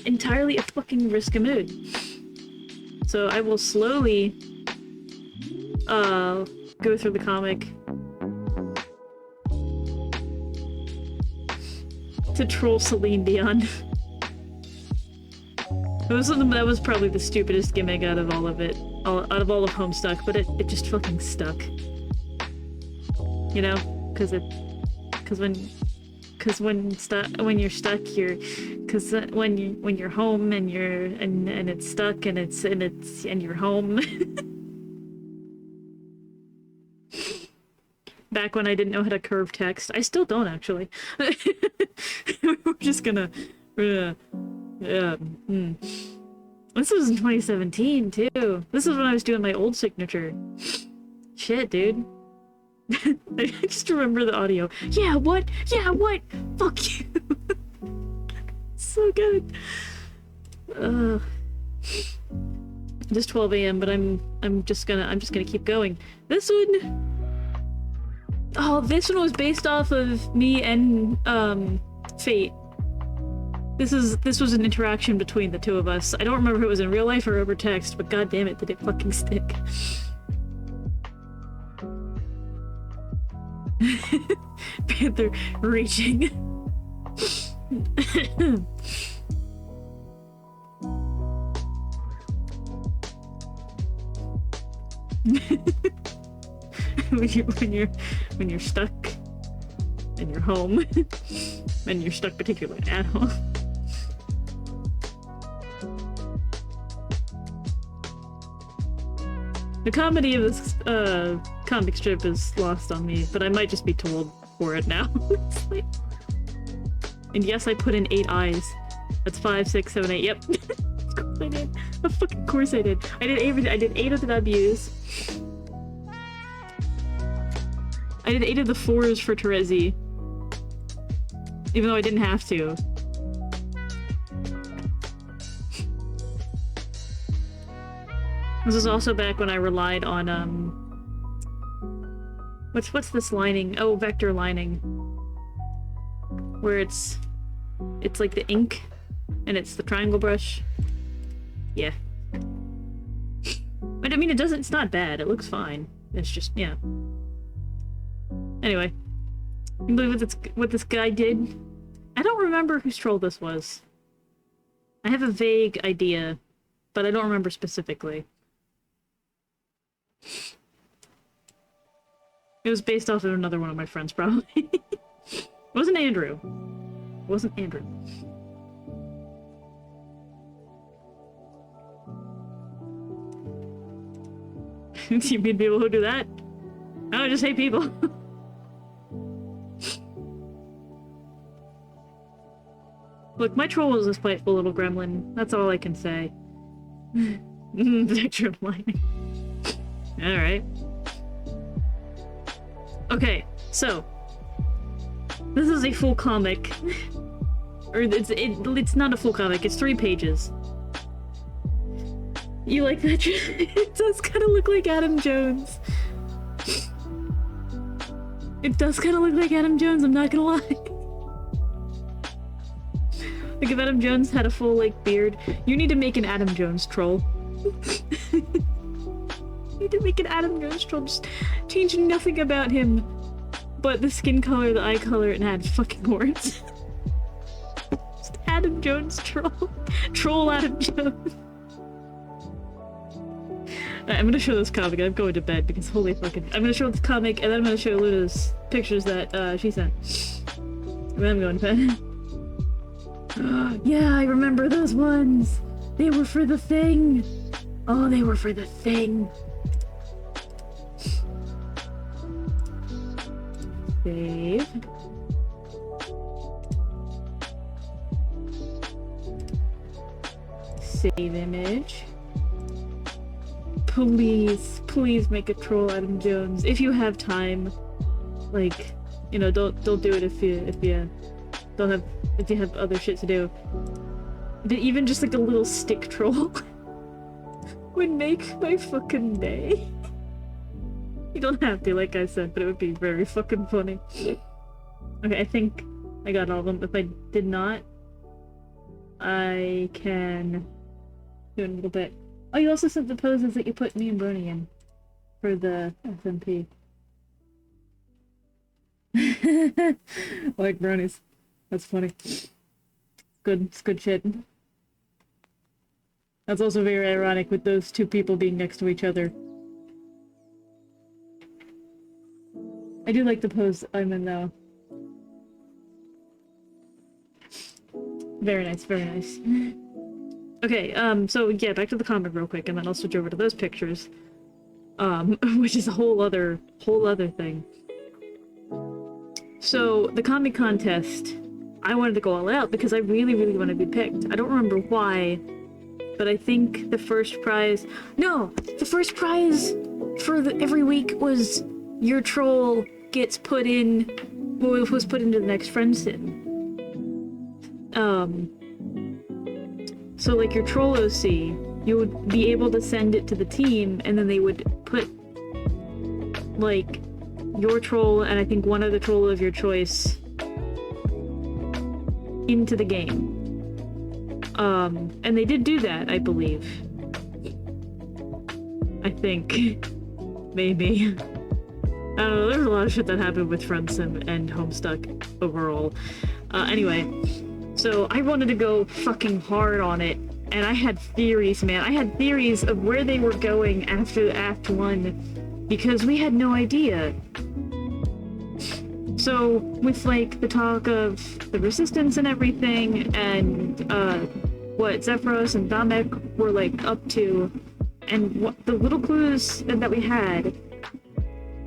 entirely a fucking Vriska mood. So I will slowly go through the comic to troll Celine Dion. That was probably the stupidest gimmick out of all of it, out of all of Homestuck, but it just fucking stuck. You know, because when you're stuck, when you're home and it's stuck and you're home. Back when I didn't know how to curve text, I still don't actually. We're just gonna, This was in 2017 too. This is when I was doing my old signature. Shit, dude. I just remember the audio. Yeah, what? Yeah, what? Fuck you. So good. Just 12 a.m., but I'm just gonna keep going. This one. Oh, this one was based off of me and Fate. This was an interaction between the two of us. I don't remember if it was in real life or over text, but god damn it, did it fucking stick. Panther reaching. when you're stuck and you're home, and you're stuck particularly at home. The comedy of this comic strip is lost on me, but I might just be told for it now. Like... And yes, I put in 8 eyes. That's 5, 6, 7, 8. Yep. Of course I did. Of fucking course I did. I did 8 of the W's. I did 8 of the 4s for Terezi. Even though I didn't have to. This is also back when I relied on, what's this lining? Oh, vector lining. Where it's like the ink, and it's the triangle brush. Yeah. But I mean, it's not bad. It looks fine. It's just, yeah. Anyway. Can you believe what this guy did? I don't remember whose troll this was. I have a vague idea, but I don't remember specifically. It was based off of another one of my friends, probably. wasn't Andrew. It wasn't Andrew. You mean people who do that? I just hate people. Look, my troll is a spiteful little gremlin. That's all I can say. Picture of lightning. Alright. Okay, so. This is a full comic. Or it's not a full comic, it's 3 pages. You like that? It does kind of look like Adam Jones. It does kind of look like Adam Jones, I'm not gonna lie. Like if Adam Jones had a full, like, beard. You need to make an Adam Jones troll. You need to make an Adam Jones troll, just change nothing about him but the skin color, the eye color, and add fucking horns. Just Adam Jones troll. Troll Adam Jones. I'm gonna show this comic, I'm going to bed because holy fucking— I'm gonna show this comic and then I'm gonna show Luna's pictures that she sent. And then I'm going to bed. Yeah, I remember those ones! They were for the thing! Oh, they were for the thing! Save. Save image. Please, please make a troll Adam Jones if you have time. Like, you know, don't do it if you don't have— if you have other shit to do. But even just like a little stick troll would make my fucking day. You don't have to, like I said, but it would be very fucking funny. Okay, I think I got all of them. If I did not, I can do it a little bit. Oh, you also sent the poses that you put me and Brony in for the SMP. Like bronies. That's funny. It's good shit. That's also very ironic with those 2 people being next to each other. I do like the pose I'm in though. Very nice, very nice. Okay, so yeah, back to the comic real quick, and then I'll switch over to those pictures. Which is a whole other thing. So, the comic contest, I wanted to go all out because I really, really want to be picked. I don't remember why, but I think the first prize— no! The first prize for every week was your troll gets put in— was put into the next friend sim. So like your troll OC, you would be able to send it to the team, and then they would put like your troll and I think one other troll of your choice into the game. And they did do that, I believe. I think. Maybe. I don't know, there's a lot of shit that happened with FriendSim and Homestuck overall. Anyway, so I wanted to go fucking hard on it, and I had theories, man. I had theories of where they were going after Act 1, because we had no idea. So, with, like, the talk of the Resistance and everything, and, what Zephyros and Damek were, like, up to, and what the little clues that we had,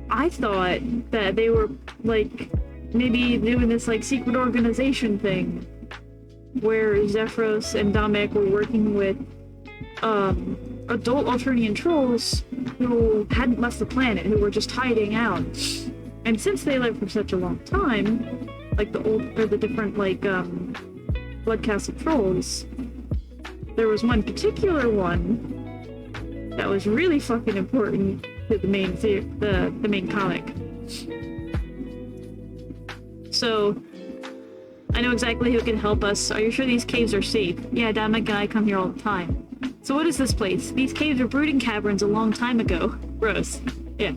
I thought that they were, like, maybe doing this, like, secret organization thing, where Zephyros and Damek were working with, adult Alternian trolls who hadn't left the planet, who were just hiding out. And since they lived for such a long time, like the different, like, Bloodcastle trolls, there was one particular one that was really fucking important to the main the main comic. So, I know exactly who can help us. Are you sure these caves are safe? Yeah, Damek and I come here all the time. So what is this place? These caves were brooding caverns a long time ago. Gross. Yeah.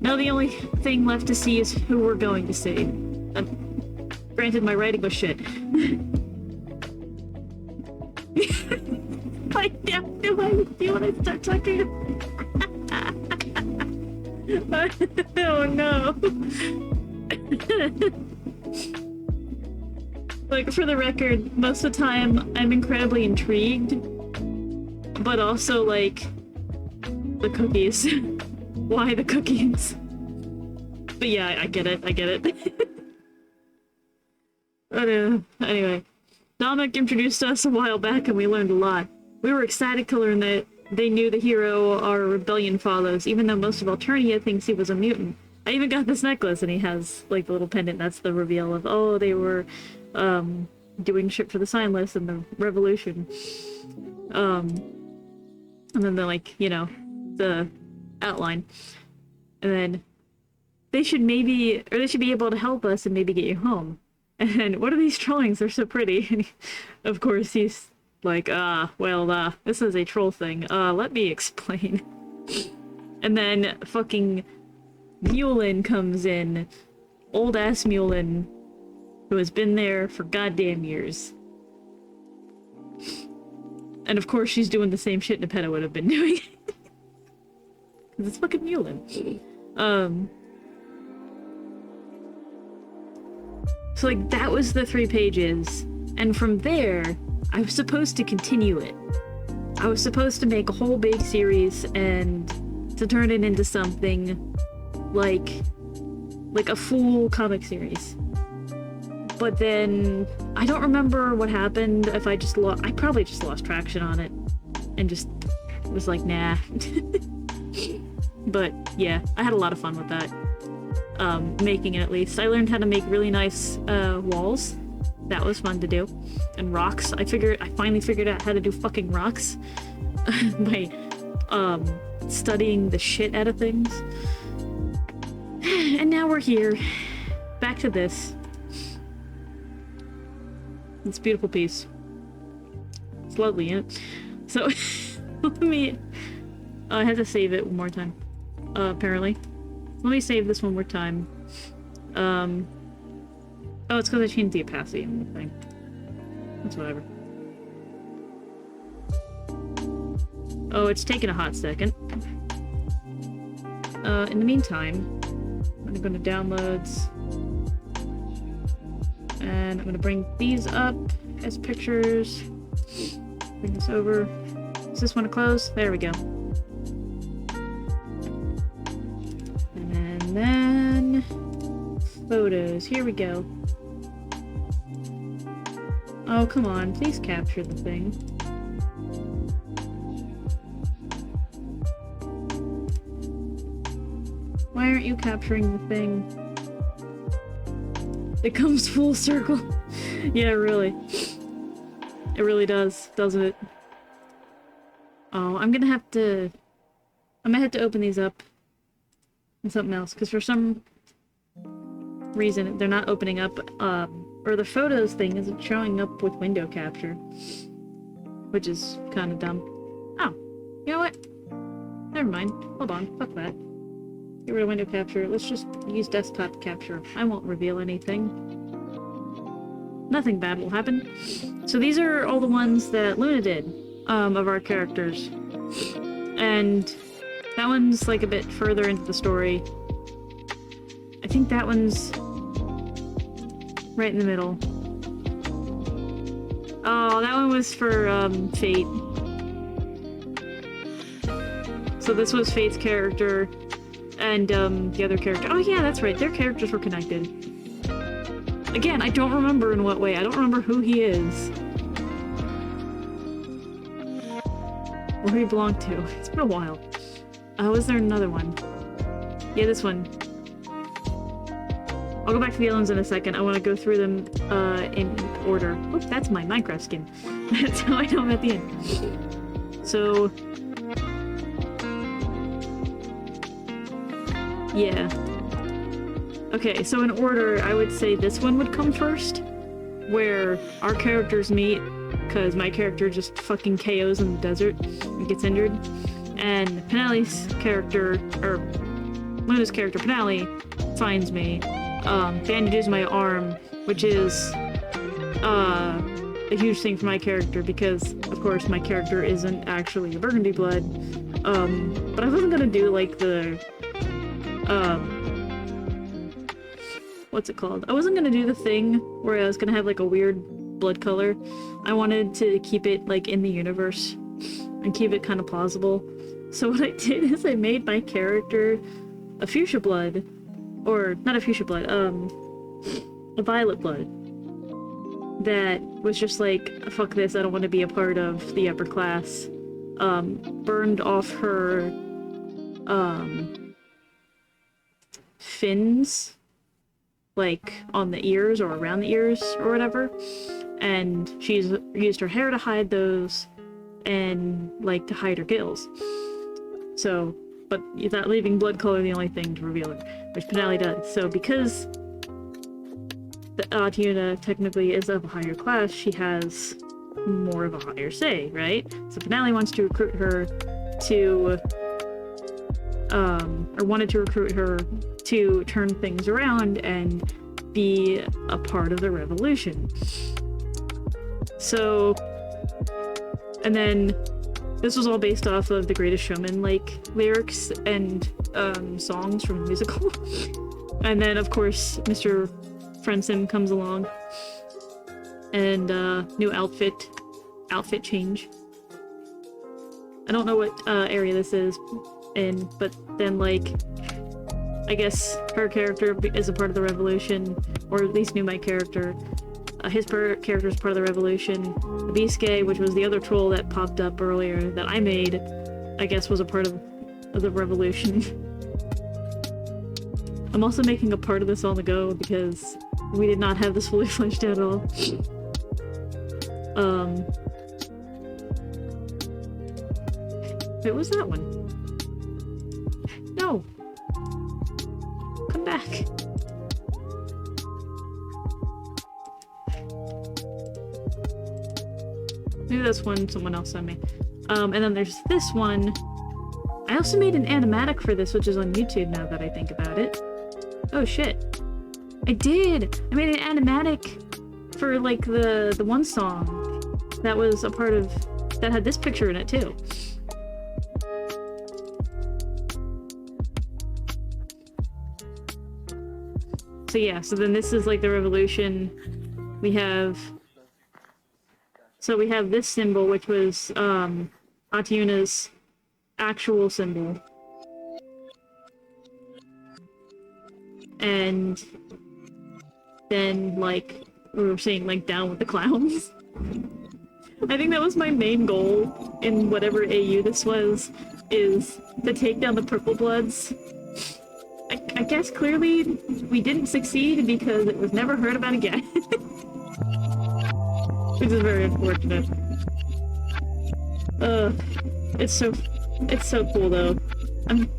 Now the only thing left to see is who we're going to save. Granted, my writing was shit. I have no idea when I start talking. Oh no. Like, for the record, most of the time, I'm incredibly intrigued, but also, like, the cookies. Why the cookies? But yeah, I get it, I get it. But, anyway. Dominic introduced us a while back and we learned a lot. We were excited to learn that they knew the hero our rebellion follows, even though most of Alternia thinks he was a mutant. I even got this necklace and he has, like, the little pendant. That's the reveal of, oh, they were, doing shit for the Signless and the Revolution. And then they're like, you know, the outline. And then they should maybe, or they should be able to help us and maybe get you home. And what are these drawings? They're so pretty. And of course, he's like, well, this is a troll thing. Let me explain. And then fucking Mulin comes in. Old-ass Mulin, who has been there for goddamn years. And of course, she's doing the same shit Nepeta would have been doing. Because it's fucking Mulin. So, like, that was the 3 pages, and from there, I was supposed to continue it. I was supposed to make a whole big series and to turn it into something like a full comic series. But then, I don't remember what happened, if I probably just lost traction on it, and just was like, nah. But, yeah, I had a lot of fun with that. Making it at least. I learned how to make really nice walls. That was fun to do. And rocks. I finally figured out how to do fucking rocks by studying the shit out of things. And now we're here. Back to this. It's a beautiful piece. It's lovely, yeah? So let me I had to save it one more time. Apparently. Let me save this one more time. Oh, it's because I changed the opacity on the thing. That's whatever. Oh, it's taking a hot second. In the meantime, I'm gonna go to downloads. And I'm gonna bring these up as pictures. Bring this over. Is this one to close? There we go. And then photos. Here we go. Oh, come on. Please capture the thing. Why aren't you capturing the thing? It comes full circle. Yeah, really. It really does, doesn't it? Oh, I'm gonna have to open these up and something else, because for some reason they're not opening up, or the photos thing isn't showing up with window capture, which is kind of dumb. Oh, you know what? Never mind. Hold on. Fuck that. Get rid of window capture. Let's just use desktop capture. I won't reveal anything. Nothing bad will happen. So these are all the ones that Luna did, of our characters. And that one's like a bit further into the story. I think that one's right in the middle. Oh, that one was for, Fate. So this was Fate's character, and, the other character. Oh yeah, that's right, their characters were connected. Again, I don't remember in what way. I don't remember who he is. Or who he belonged to. It's been a while. Was there another one? Yeah, this one. I'll go back to the other ones in a second. I want to go through them, in order. Oops, that's my Minecraft skin. That's how I know I'm at the end. So... yeah. Okay, so in order, I would say this one would come first, where our characters meet, because my character just fucking KOs in the desert and gets injured, and Penelli's character, or Luna's character, Penelli, finds me, bandages my arm, which is, a huge thing for my character, because, of course, my character isn't actually a Burgundy blood, but I wasn't gonna do, like, the, what's it called? I wasn't gonna do the thing where I was gonna have like a weird blood color. I wanted to keep it like in the universe and keep it kind of plausible. So what I did is I made my character a fuchsia blood, or not a fuchsia blood, a violet blood. That was just like, fuck this, I don't want to be a part of the upper class. Burned off her, fins, like, on the ears or around the ears or whatever. And she's used her hair to hide those, and, like, to hide her gills. So, but that leaving blood color the only thing to reveal her, which Finale does. So because the Tiuna technically is of a higher class, she has more of a higher say, right? So Finale wants to recruit her to, or wanted to recruit her to turn things around and be a part of the revolution. So, and then this was all based off of The Greatest Showman, like, lyrics and songs from the musical. And then, of course, Mr. Friendsim comes along, and new outfit change. I don't know what area this is in, but then, like, I guess her character is a part of the revolution, or at least knew my character. His character is part of the revolution. Biske, which was the other troll that popped up earlier that I made, I guess was a part of the revolution. I'm also making a part of this on the go because we did not have this fully fleshed out at all. Wait, what was that one? No! Come back! Maybe that's one someone else sent me. And then there's this one. I also made an animatic for this, which is on YouTube now that I think about it. Oh shit. I did! I made an animatic for, like, the one song that was a part of... that had this picture in it, too. So yeah, so then this is, like, the revolution. We have... So we have this symbol, which was, Atiuna's actual symbol. And then, like, we were saying, like, down with the clowns. I think that was my main goal in whatever AU this was, is to take down the Purple Bloods. I guess clearly we didn't succeed because it was never heard about again. Which is very unfortunate. It's so cool though. I'm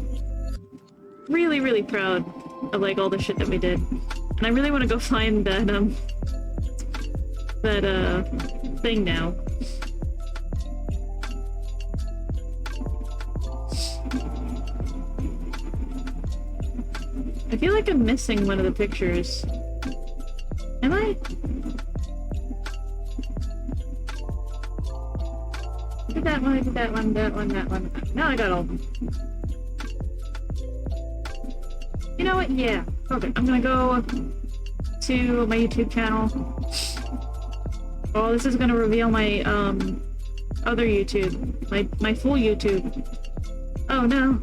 really, really proud of, like, all the shit that we did. And I really want to go find that, thing now. I feel like I'm missing one of the pictures. Am I? Did that one, did that one, that one, that one. Now I got all of them. You know what? Yeah. Okay, I'm gonna go to my YouTube channel. Oh, this is gonna reveal my, other YouTube. My full YouTube. Oh, no.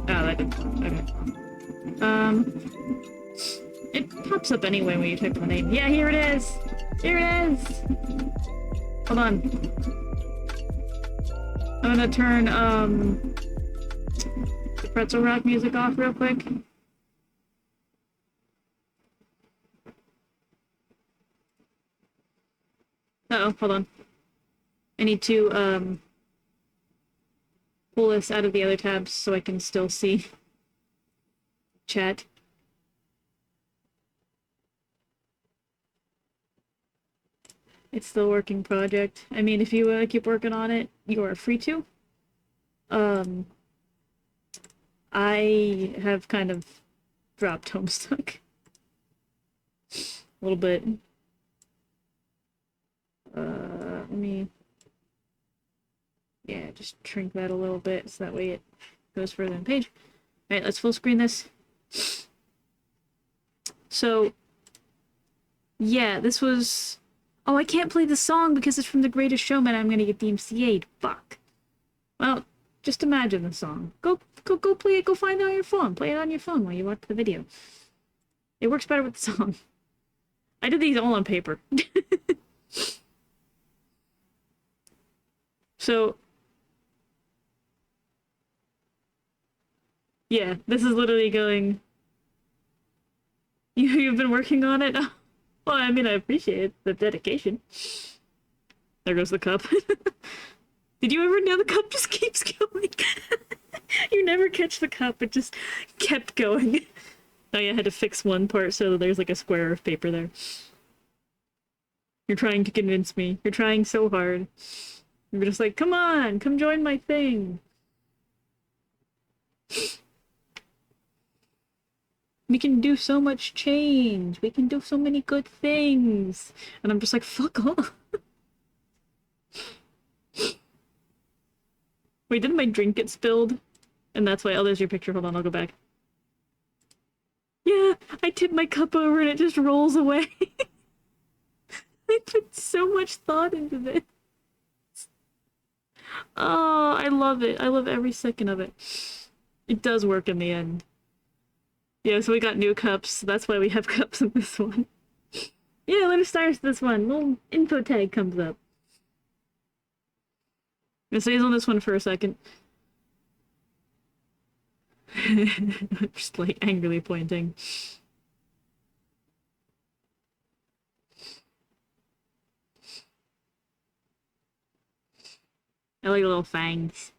Oh, that didn't work. Okay. It pops up anyway when you type in the name. Yeah, here it is! Here it is! Hold on. I'm gonna turn, the pretzel rock music off real quick. Uh-oh, hold on. I need to, pull this out of the other tabs so I can still see chat. It's still a working project. I mean, if you keep working on it, you are free to. I have kind of dropped Homestuck. A little bit. Let me... Yeah, just shrink that a little bit so that way it goes further in the page. Alright, let's full screen this. So, yeah, this was... Oh, I can't play the song because it's from The Greatest Showman. I'm gonna get DMCA'd. Fuck. Well, just imagine the song. Go play it. Go find it on your phone. Play it on your phone while you watch the video. It works better with the song. I did these all on paper. So... Yeah, this is literally going... You've been working on it? Well, I mean, I appreciate the dedication. There goes the cup. Did you ever know the cup just keeps going? You never catch the cup, it just kept going. Oh yeah, I had to fix one part so there's like a square of paper there. You're trying to convince me. You're trying so hard. You're just like, come on, come join my thing. We can do so much change. We can do so many good things. And I'm just like, fuck off. Wait, didn't my drink get spilled? And that's why, oh, there's your picture. Hold on, I'll go back. Yeah, I tip my cup over and it just rolls away. I put so much thought into this. Oh, I love it. I love every second of it. It does work in the end. Yeah, so we got new cups. That's why we have cups in this one. Yeah, let us start this one. Little info tag comes up. It stays on this one for a second. Just like angrily pointing. I like little fangs.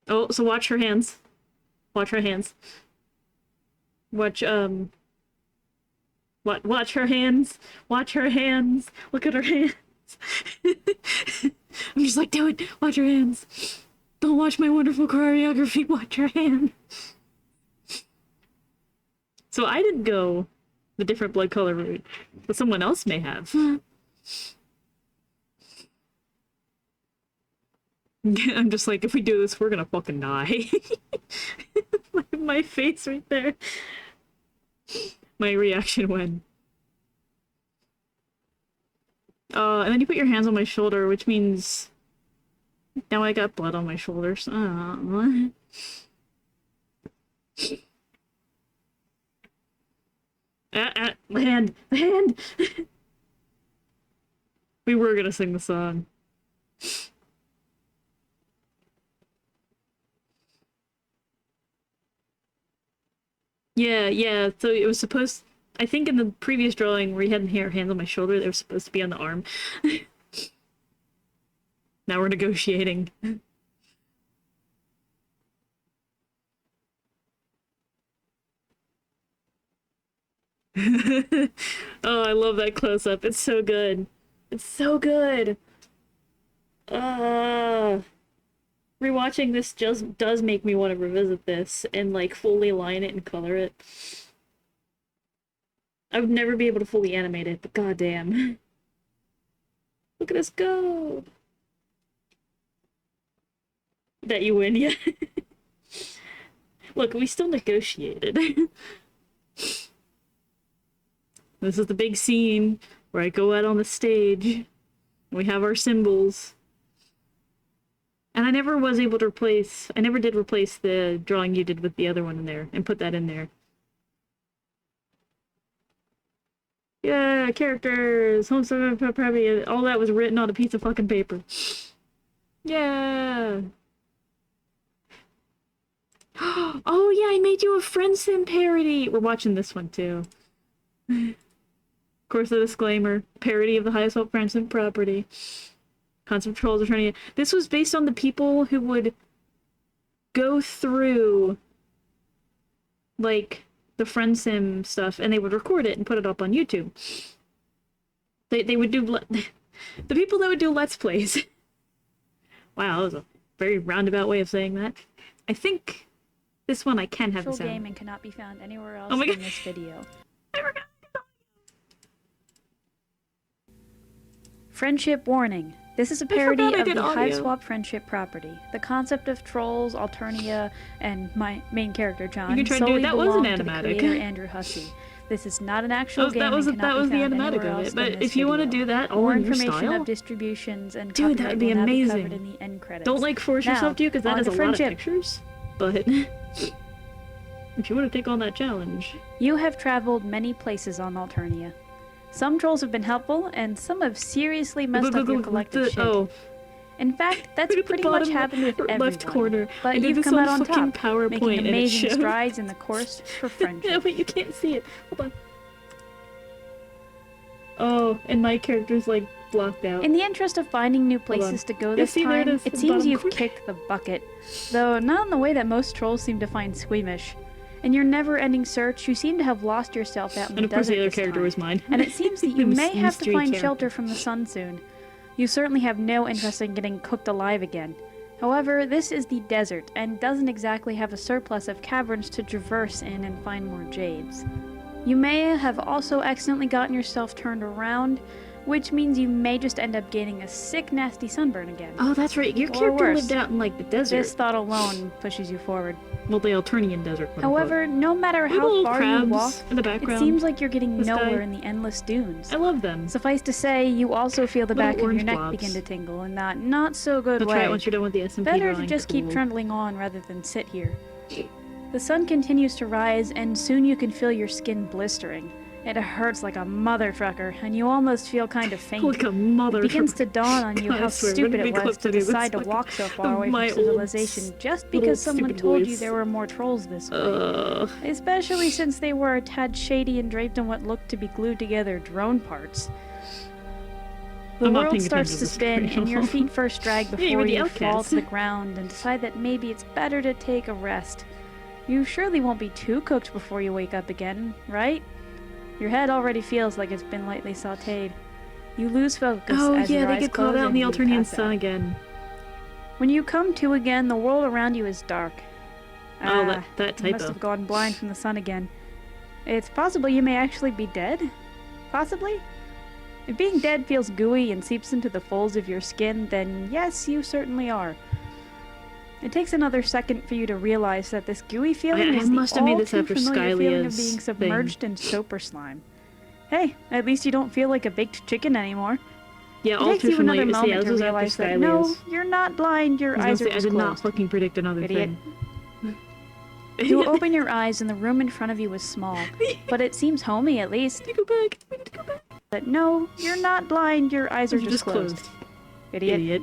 Oh, so watch her hands. Watch her hands. Watch her hands. Watch her hands. Look at her hands. I'm just like, do it. Watch her hands. Don't watch my wonderful choreography. Watch her hands. So I didn't go the different blood color route, but someone else may have. I'm just like, if we do this, we're gonna fucking die. my face right there. My reaction when. And then you put your hands on my shoulder, which means now I got blood on my shoulders. The hand! The hand! We were gonna sing the song. Yeah, so it was supposed... I think in the previous drawing where he had her hands on my shoulder, they were supposed to be on the arm. Now we're negotiating. Oh, I love that close-up. It's so good. It's so good! Rewatching this just does make me want to revisit this and, like, fully line it and color it. I would never be able to fully animate it, but goddamn. Look at us go! That you win, yeah. Look, we still negotiated. This is the big scene where I go out on the stage. We have our symbols. And I never was able to replace... I never did replace the drawing you did with the other one in there and put that in there. Yeah, characters, homestead, probably all that was written on a piece of fucking paper. Yeah. Oh yeah, I made you a Friend Sim parody. We're watching this one too. Of course, the disclaimer: parody of the highest level Friend Sim property. Concept trolls are trying to. This was based on the people who would go through, like, the Friend Sim stuff, and they would record it and put it up on YouTube. They would do the people that would do Let's Plays. Wow, that was a very roundabout way of saying that. I think this one I can have the sound. Game and cannot be found anywhere else in this video. Friendship warning. This is a parody of the Hive Swap Friendship property. The concept of trolls, Alternia, and my main character John solely belong to the creator Andrew Hussey. This is not an actual game. That was the animatic of it. But if you want to do that, more information of distributions and dude, that would be amazing. Covered in the end credits. Don't like force yourself to, because that has a lot of pictures. But if you want to take on that challenge, you have traveled many places on Alternia. Some trolls have been helpful, and some have seriously messed up your collective shit. Oh. In fact, that's pretty much happened with everyone. Left corner. But you've come out on top, making amazing strides in the course for friendship. No, but you can't see it. Hold on. Oh, and my character's like blocked out. In the interest of finding new places to go this time, it seems you've kicked the bucket. Though not in the way that most trolls seem to find squeamish. In your never-ending search, you seem to have lost yourself out in the desert. And of course the other character was mine. And it seems that you may have to find shelter from the sun soon. You certainly have no interest in getting cooked alive again. However, this is the desert, and doesn't exactly have a surplus of caverns to traverse in and find more jades. You may have also accidentally gotten yourself turned around, which means you may just end up getting a sick, nasty sunburn again. Oh, that's right. Your character lived out in, like, the desert. This thought alone pushes you forward. Well, the Alternian desert. However, no matter how far you walk, it seems like you're getting nowhere in the endless dunes. I love them. Suffice to say, you also feel the back of your neck begin to tingle in that not-so-good way. Try it once you're done with the SMP Better to just keep trundling on rather than sit here. The sun continues to rise, and soon you can feel your skin blistering. It hurts like a mother trucker, and you almost feel kind of faint. Like a mother trucker. It begins to dawn on you how stupid it was to decide to walk so far away from civilization just because someone told you there were more trolls this way. Especially since they were a tad shady and draped in what looked to be glued together drone parts. The world starts to spin, and your feet first drag before you fall to the ground and decide that maybe it's better to take a rest. You surely won't be too cooked before you wake up again, right? Your head already feels like it's been lightly sautéed. You lose focus as your eyes they get caught out in the Alternian sun again. When you come to again, the world around you is dark. That typo. You must have gone blind from the sun again. It's possible you may actually be dead? Possibly? If being dead feels gooey and seeps into the folds of your skin, then yes, you certainly are. It takes another second for you to realize that this gooey feeling is the all-too-familiar feeling of being submerged in soap or slime. Hey, at least you don't feel like a baked chicken anymore. Yeah, it takes you another moment to realize that no, you're not blind, your eyes are just closed. I did not fucking predict another thing. You open your eyes and the room in front of you is small, but it seems homey at least. We need to go back. We need to go back. But no, you're not blind, your eyes are just closed. Idiot.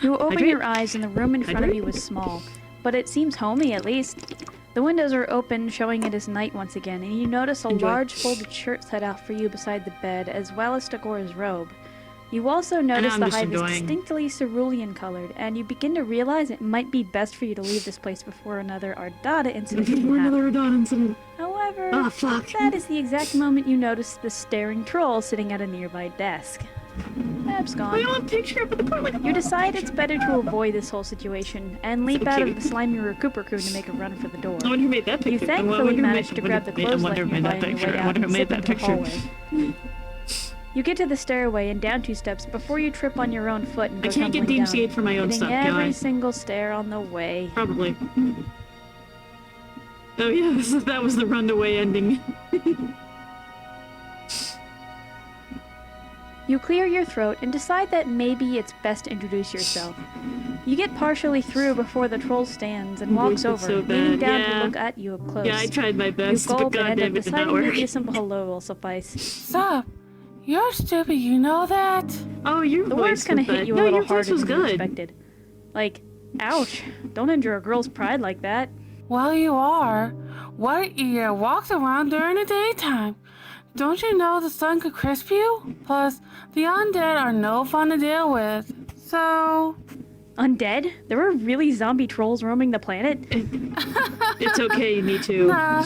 You open your eyes and the room in front of you is small, but it seems homey at least. The windows are open, showing it is night once again, and you notice a large folded shirt set out for you beside the bed, as well as Tagora's robe. You also notice the hive is distinctly cerulean colored, and you begin to realize it might be best for you to leave this place before another Ardata incident can happen. However, that is the exact moment you notice the staring troll sitting at a nearby desk. Map's gone. You decide it's better to avoid this whole situation and leap out of the slimy cocoon to make a run for the door. I wonder who made that picture. You thankfully manage to grab the clothesline nearby on your way out and slip into the hallway. You get to the stairway and down 2 steps before you trip on your own foot and go tumbling down. I can't get DMCA'd for my own stuff, hitting every single stair on the way. Probably. Oh yes, that was the runaway ending. You clear your throat and decide that maybe it's best to introduce yourself. You get partially through before the troll stands and walks over, leaning down to look at you up close. Yeah, I tried my best, but goddamn it did not work. Maybe a simple hello will suffice. Sup? You're stupid, you know that? Oh, your the words kind of hit you a little harder than you expected. Like, ouch, don't injure a girl's pride like that. Well, you are. White ear walks around during the daytime. Don't you know the sun could crisp you? Plus, the undead are no fun to deal with. So... Undead? There are really zombie trolls roaming the planet? It's okay, me too. Nah,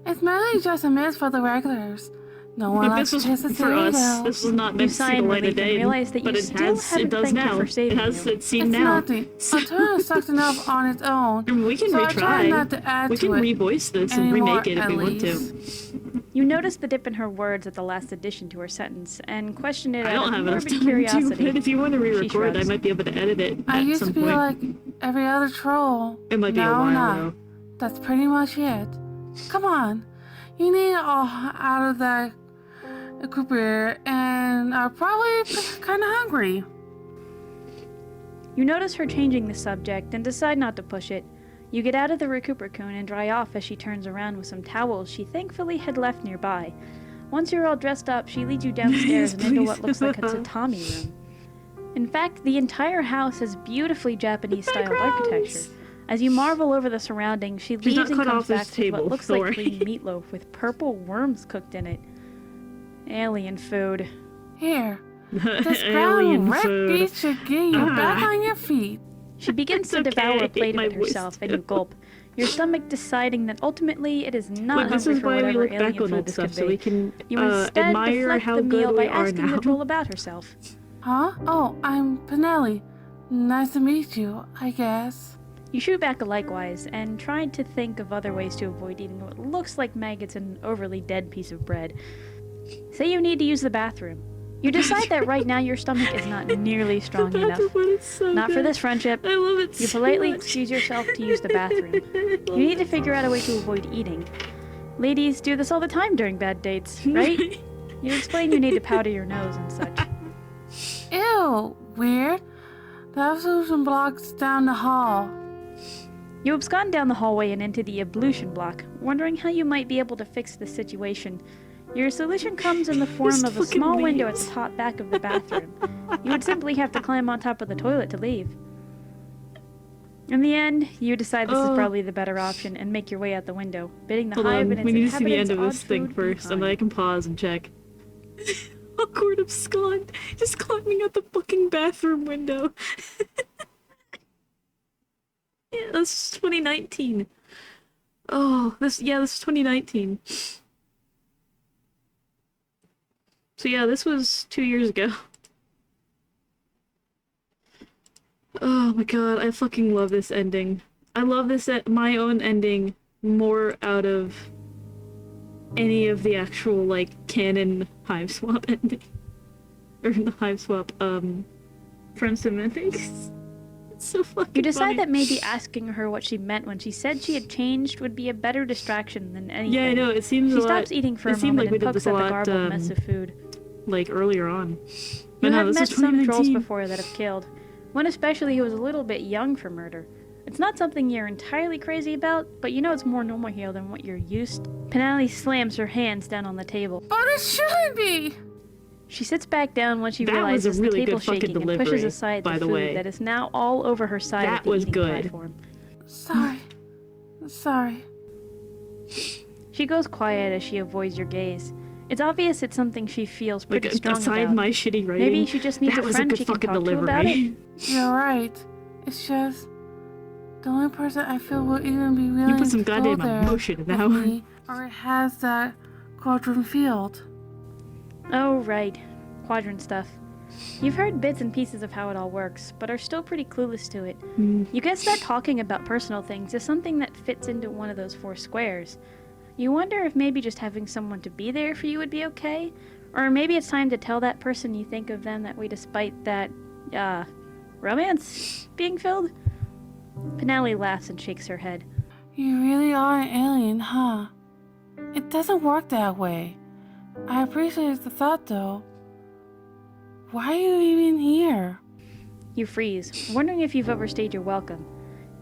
it's mainly just a myth for the regulars. No one likes to kiss for us. This was not meant to see the light of day, but it does now. It's seen now. Nothing. Alterna sucked enough on its own. We can retry. We can revoice this and remake it if we want to. You notice the dip in her words at the last addition to her sentence, and question it I out don't of have enough morbid time curiosity. to, but if you want to She re-record, I shrugs. might be able to edit it I at used some to be point. like every other troll. It might be a Now while, not. though. That's pretty much it. Come on. You need it all out of that Cooper and are probably kind of hungry. You notice her changing the subject and decide not to push it. You get out of the Recuperacoon and dry off as she turns around with some towels she thankfully had left nearby. Once you're all dressed up, she leads you downstairs and into what looks like a tatami room. In fact, the entire house has beautifully Japanese-styled architecture. As you marvel over the surroundings, she leaves and comes back with what looks like green meatloaf with purple worms cooked in it. Alien food. Here. This Alien ground red food. beef should get you back on your feet. She begins to It's okay, devour I a plate hate of it my herself, voice and you gulp, your stomach deciding that ultimately it is not Look, this hungry is for why we whatever look alien back on food old this stuff, could so we be. can You instead admire deflect how the meal good by we are asking now. the troll about herself. Huh? Oh, I'm Pinelli. Nice to meet you, I guess. You shoot back a likewise, and try to think of other ways to avoid eating what looks like maggots in an overly dead piece of bread. Say you need to use the bathroom. You decide that right now your stomach is not nearly strong enough. So Not for this friendship. I love it You so politely much. excuse yourself to use the bathroom. You need to figure out a way to avoid eating. Ladies do this all the time during bad dates, right? You explain you need to powder your nose and such. Ew, weird. The absolution block's down the hall. You abscond down the hallway and into the ablution block, wondering how you might be able to fix the situation. Your solution comes in the form Just of a fucking small window at leaves. the top back of the bathroom. You would simply have to climb on top of the toilet to leave. In the end, you decide this is probably the better option and make your way out the window, bidding the Hold hive on, and its we need to see the end inhabitants of this odd thing food first, and then behind. I can pause and check. Awkward abscond, just climbing out the fucking bathroom window. Yeah, that's 2019. Oh, this is 2019. So yeah, this was 2 years ago. Oh my god, I fucking love this ending. I love this my own ending more out of any of the actual, like, canon Hive Swap ending. Or the Hive Swap, Friendsim endings. It's so fucking You decide funny. that maybe asking her what she meant when she said she had changed would be a better distraction than anything. Yeah, I know, it seems She a lot... stops eating for a it seemed moment like we and did pokes this a at the lot, garbled mess of food. like, earlier on. You But no, have this met is some trolls 2019. before that have killed. One especially who was a little bit young for murder. It's not something you're entirely crazy about, but you know it's more normal here than what you're used to. Penali slams her hands down on the table. But it shouldn't be! She sits back down when she That was a realizes really the table good fucking shaking and pushes delivery, aside by the the food way. that is now all over her side That of the was eating good. platform. Sorry. She goes quiet as she avoids your gaze. It's obvious it's something she feels Like, pretty strong aside about. my shitty writing, Maybe she just needs that a was friend a good she can fucking talk delivery. to about it. You're right. It's just the only person I feel will even be willing You put some to go goddamn there emotion in that with one. me, or it has that quadrant field. Oh, right. Quadrant stuff. You've heard bits and pieces of how it all works, but are still pretty clueless to it. You guess that talking about personal things is something that fits into one of those 4 squares. You wonder if maybe just having someone to be there for you would be okay? Or maybe it's time to tell that person you think of them that way despite that, romance being filled? Penali laughs and shakes her head. You really are an alien, huh? It doesn't work that way. I appreciate the thought, though. Why are you even here? You freeze, wondering if you've overstayed your welcome.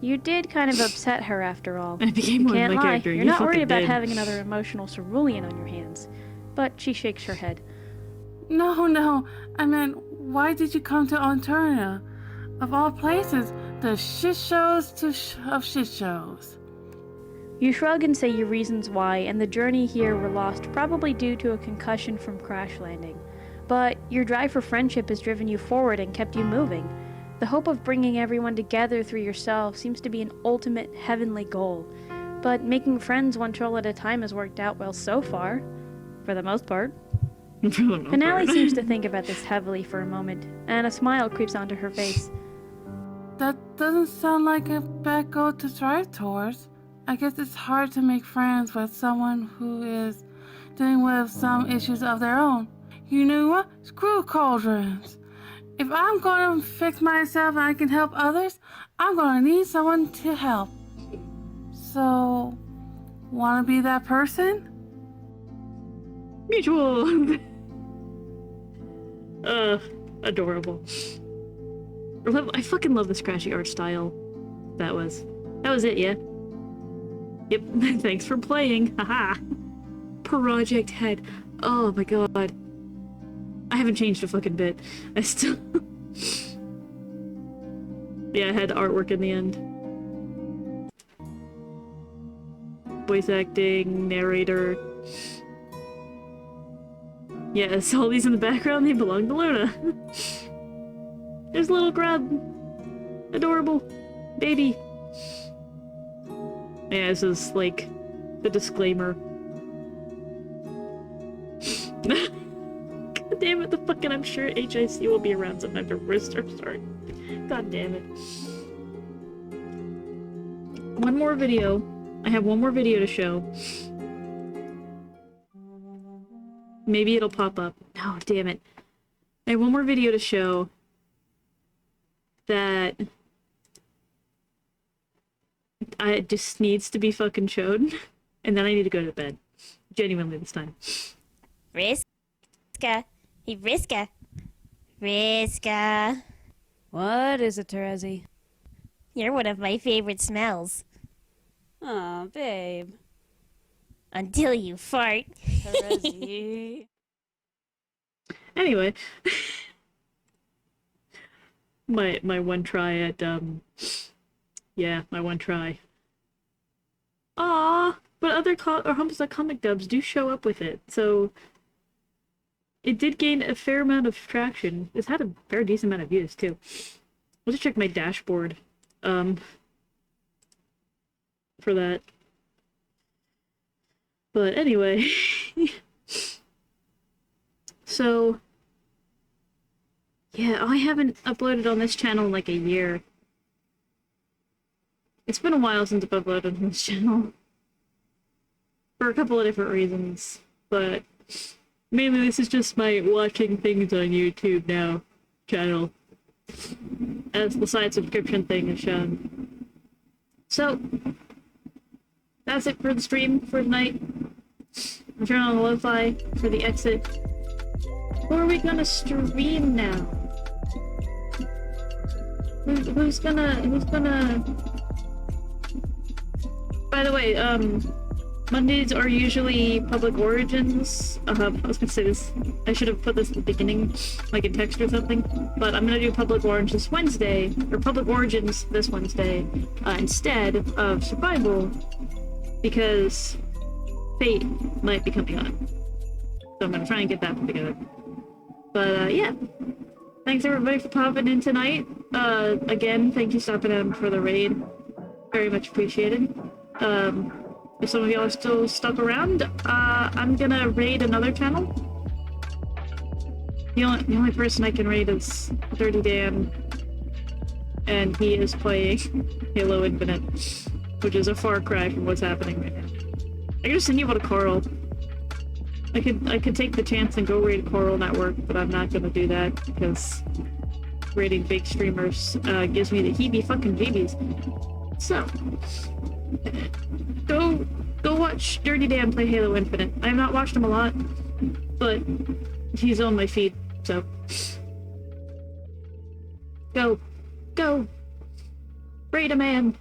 You did kind of upset her after all. I became You one of can't my lie, character. you're You not worried fucking about did. having another emotional cerulean on your hands. But she shakes her head. No. I meant, why did you come to Onturna? Of all places, the shit shows of shit shows. You shrug and say your reasons why, and the journey here were lost probably due to a concussion from crash landing. But your drive for friendship has driven you forward and kept you moving. The hope of bringing everyone together through yourself seems to be an ultimate heavenly goal. But making friends one troll at a time has worked out well so far. For the most part. For the most Finale part. seems to think about this heavily for a moment, and a smile creeps onto her face. That doesn't sound like a bad goal to strive towards. I guess it's hard to make friends with someone who is dealing with some issues of their own. You know what? Screw cauldrons. If I'm going to fix myself and I can help others, I'm going to need someone to help. So, want to be that person? Mutual. Adorable. I fucking love the scratchy art style. That was it, yeah? Yep, thanks for playing, haha. Project Head. Oh my god. I haven't changed a fucking bit. I still... Yeah, I had artwork in the end. Voice acting, narrator... Yes, all these in the background, they belong to Luna. There's a little grub. Adorable. Baby. Yeah, this is like the disclaimer. God damn it, the fucking I'm sure HIC will be around sometime to restart. Sorry. God damn it. One more video. I have one more video to show. Maybe it'll pop up. No, damn it. I have one more video to show that it just needs to be fucking showed, and then I need to go to bed. Genuinely this time. Vriska. Hey, Vriska. Vriska. What is it, Terezi? You're one of my favorite smells. Aw, babe. Until you fart. Terezi. Anyway. my one try at, yeah, my one try. Ah, but other comic dubs do show up with it, so it did gain a fair amount of traction. It's had a very decent amount of views, too. I'll just check my dashboard, for that. But anyway, so, yeah, I haven't uploaded on this channel in like a year. It's been a while since I've uploaded on this channel. For a couple of different reasons, but mainly this is just my watching things on YouTube now channel, as the side subscription thing is shown. So, that's it for the stream for tonight. I'm turning on the lo-fi for the exit. Who are we gonna stream now? Who's gonna... By the way, Mondays are usually Public Origins. I was gonna say this. I should have put this at the beginning, like in text or something. But I'm gonna do Public Origins this Wednesday, or Public Origins this Wednesday, instead of Survival, because Fate might be coming on. So I'm gonna try and get that put together. But yeah. Thanks everybody for popping in tonight. Again, thank you stopping in for the raid. Very much appreciated. If some of y'all are still stuck around, I'm gonna raid another channel. The only person I can raid is Dirty Dan, and he is playing Halo Infinite, which is a far cry from what's happening right now. I could just send you out a Coral. I could take the chance and go raid Coral Network, but I'm not gonna do that because raiding big streamers gives me the heebie-fucking-jeebies. So, go watch Dirty Dan play Halo Infinite. I have not watched him a lot, but he's on my feed, so go, raid a man.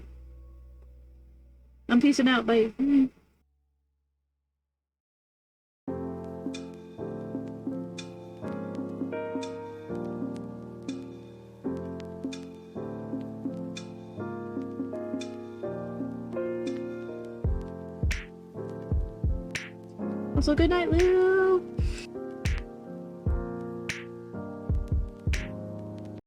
I'm peacing out, bye. Also, good night, Lou.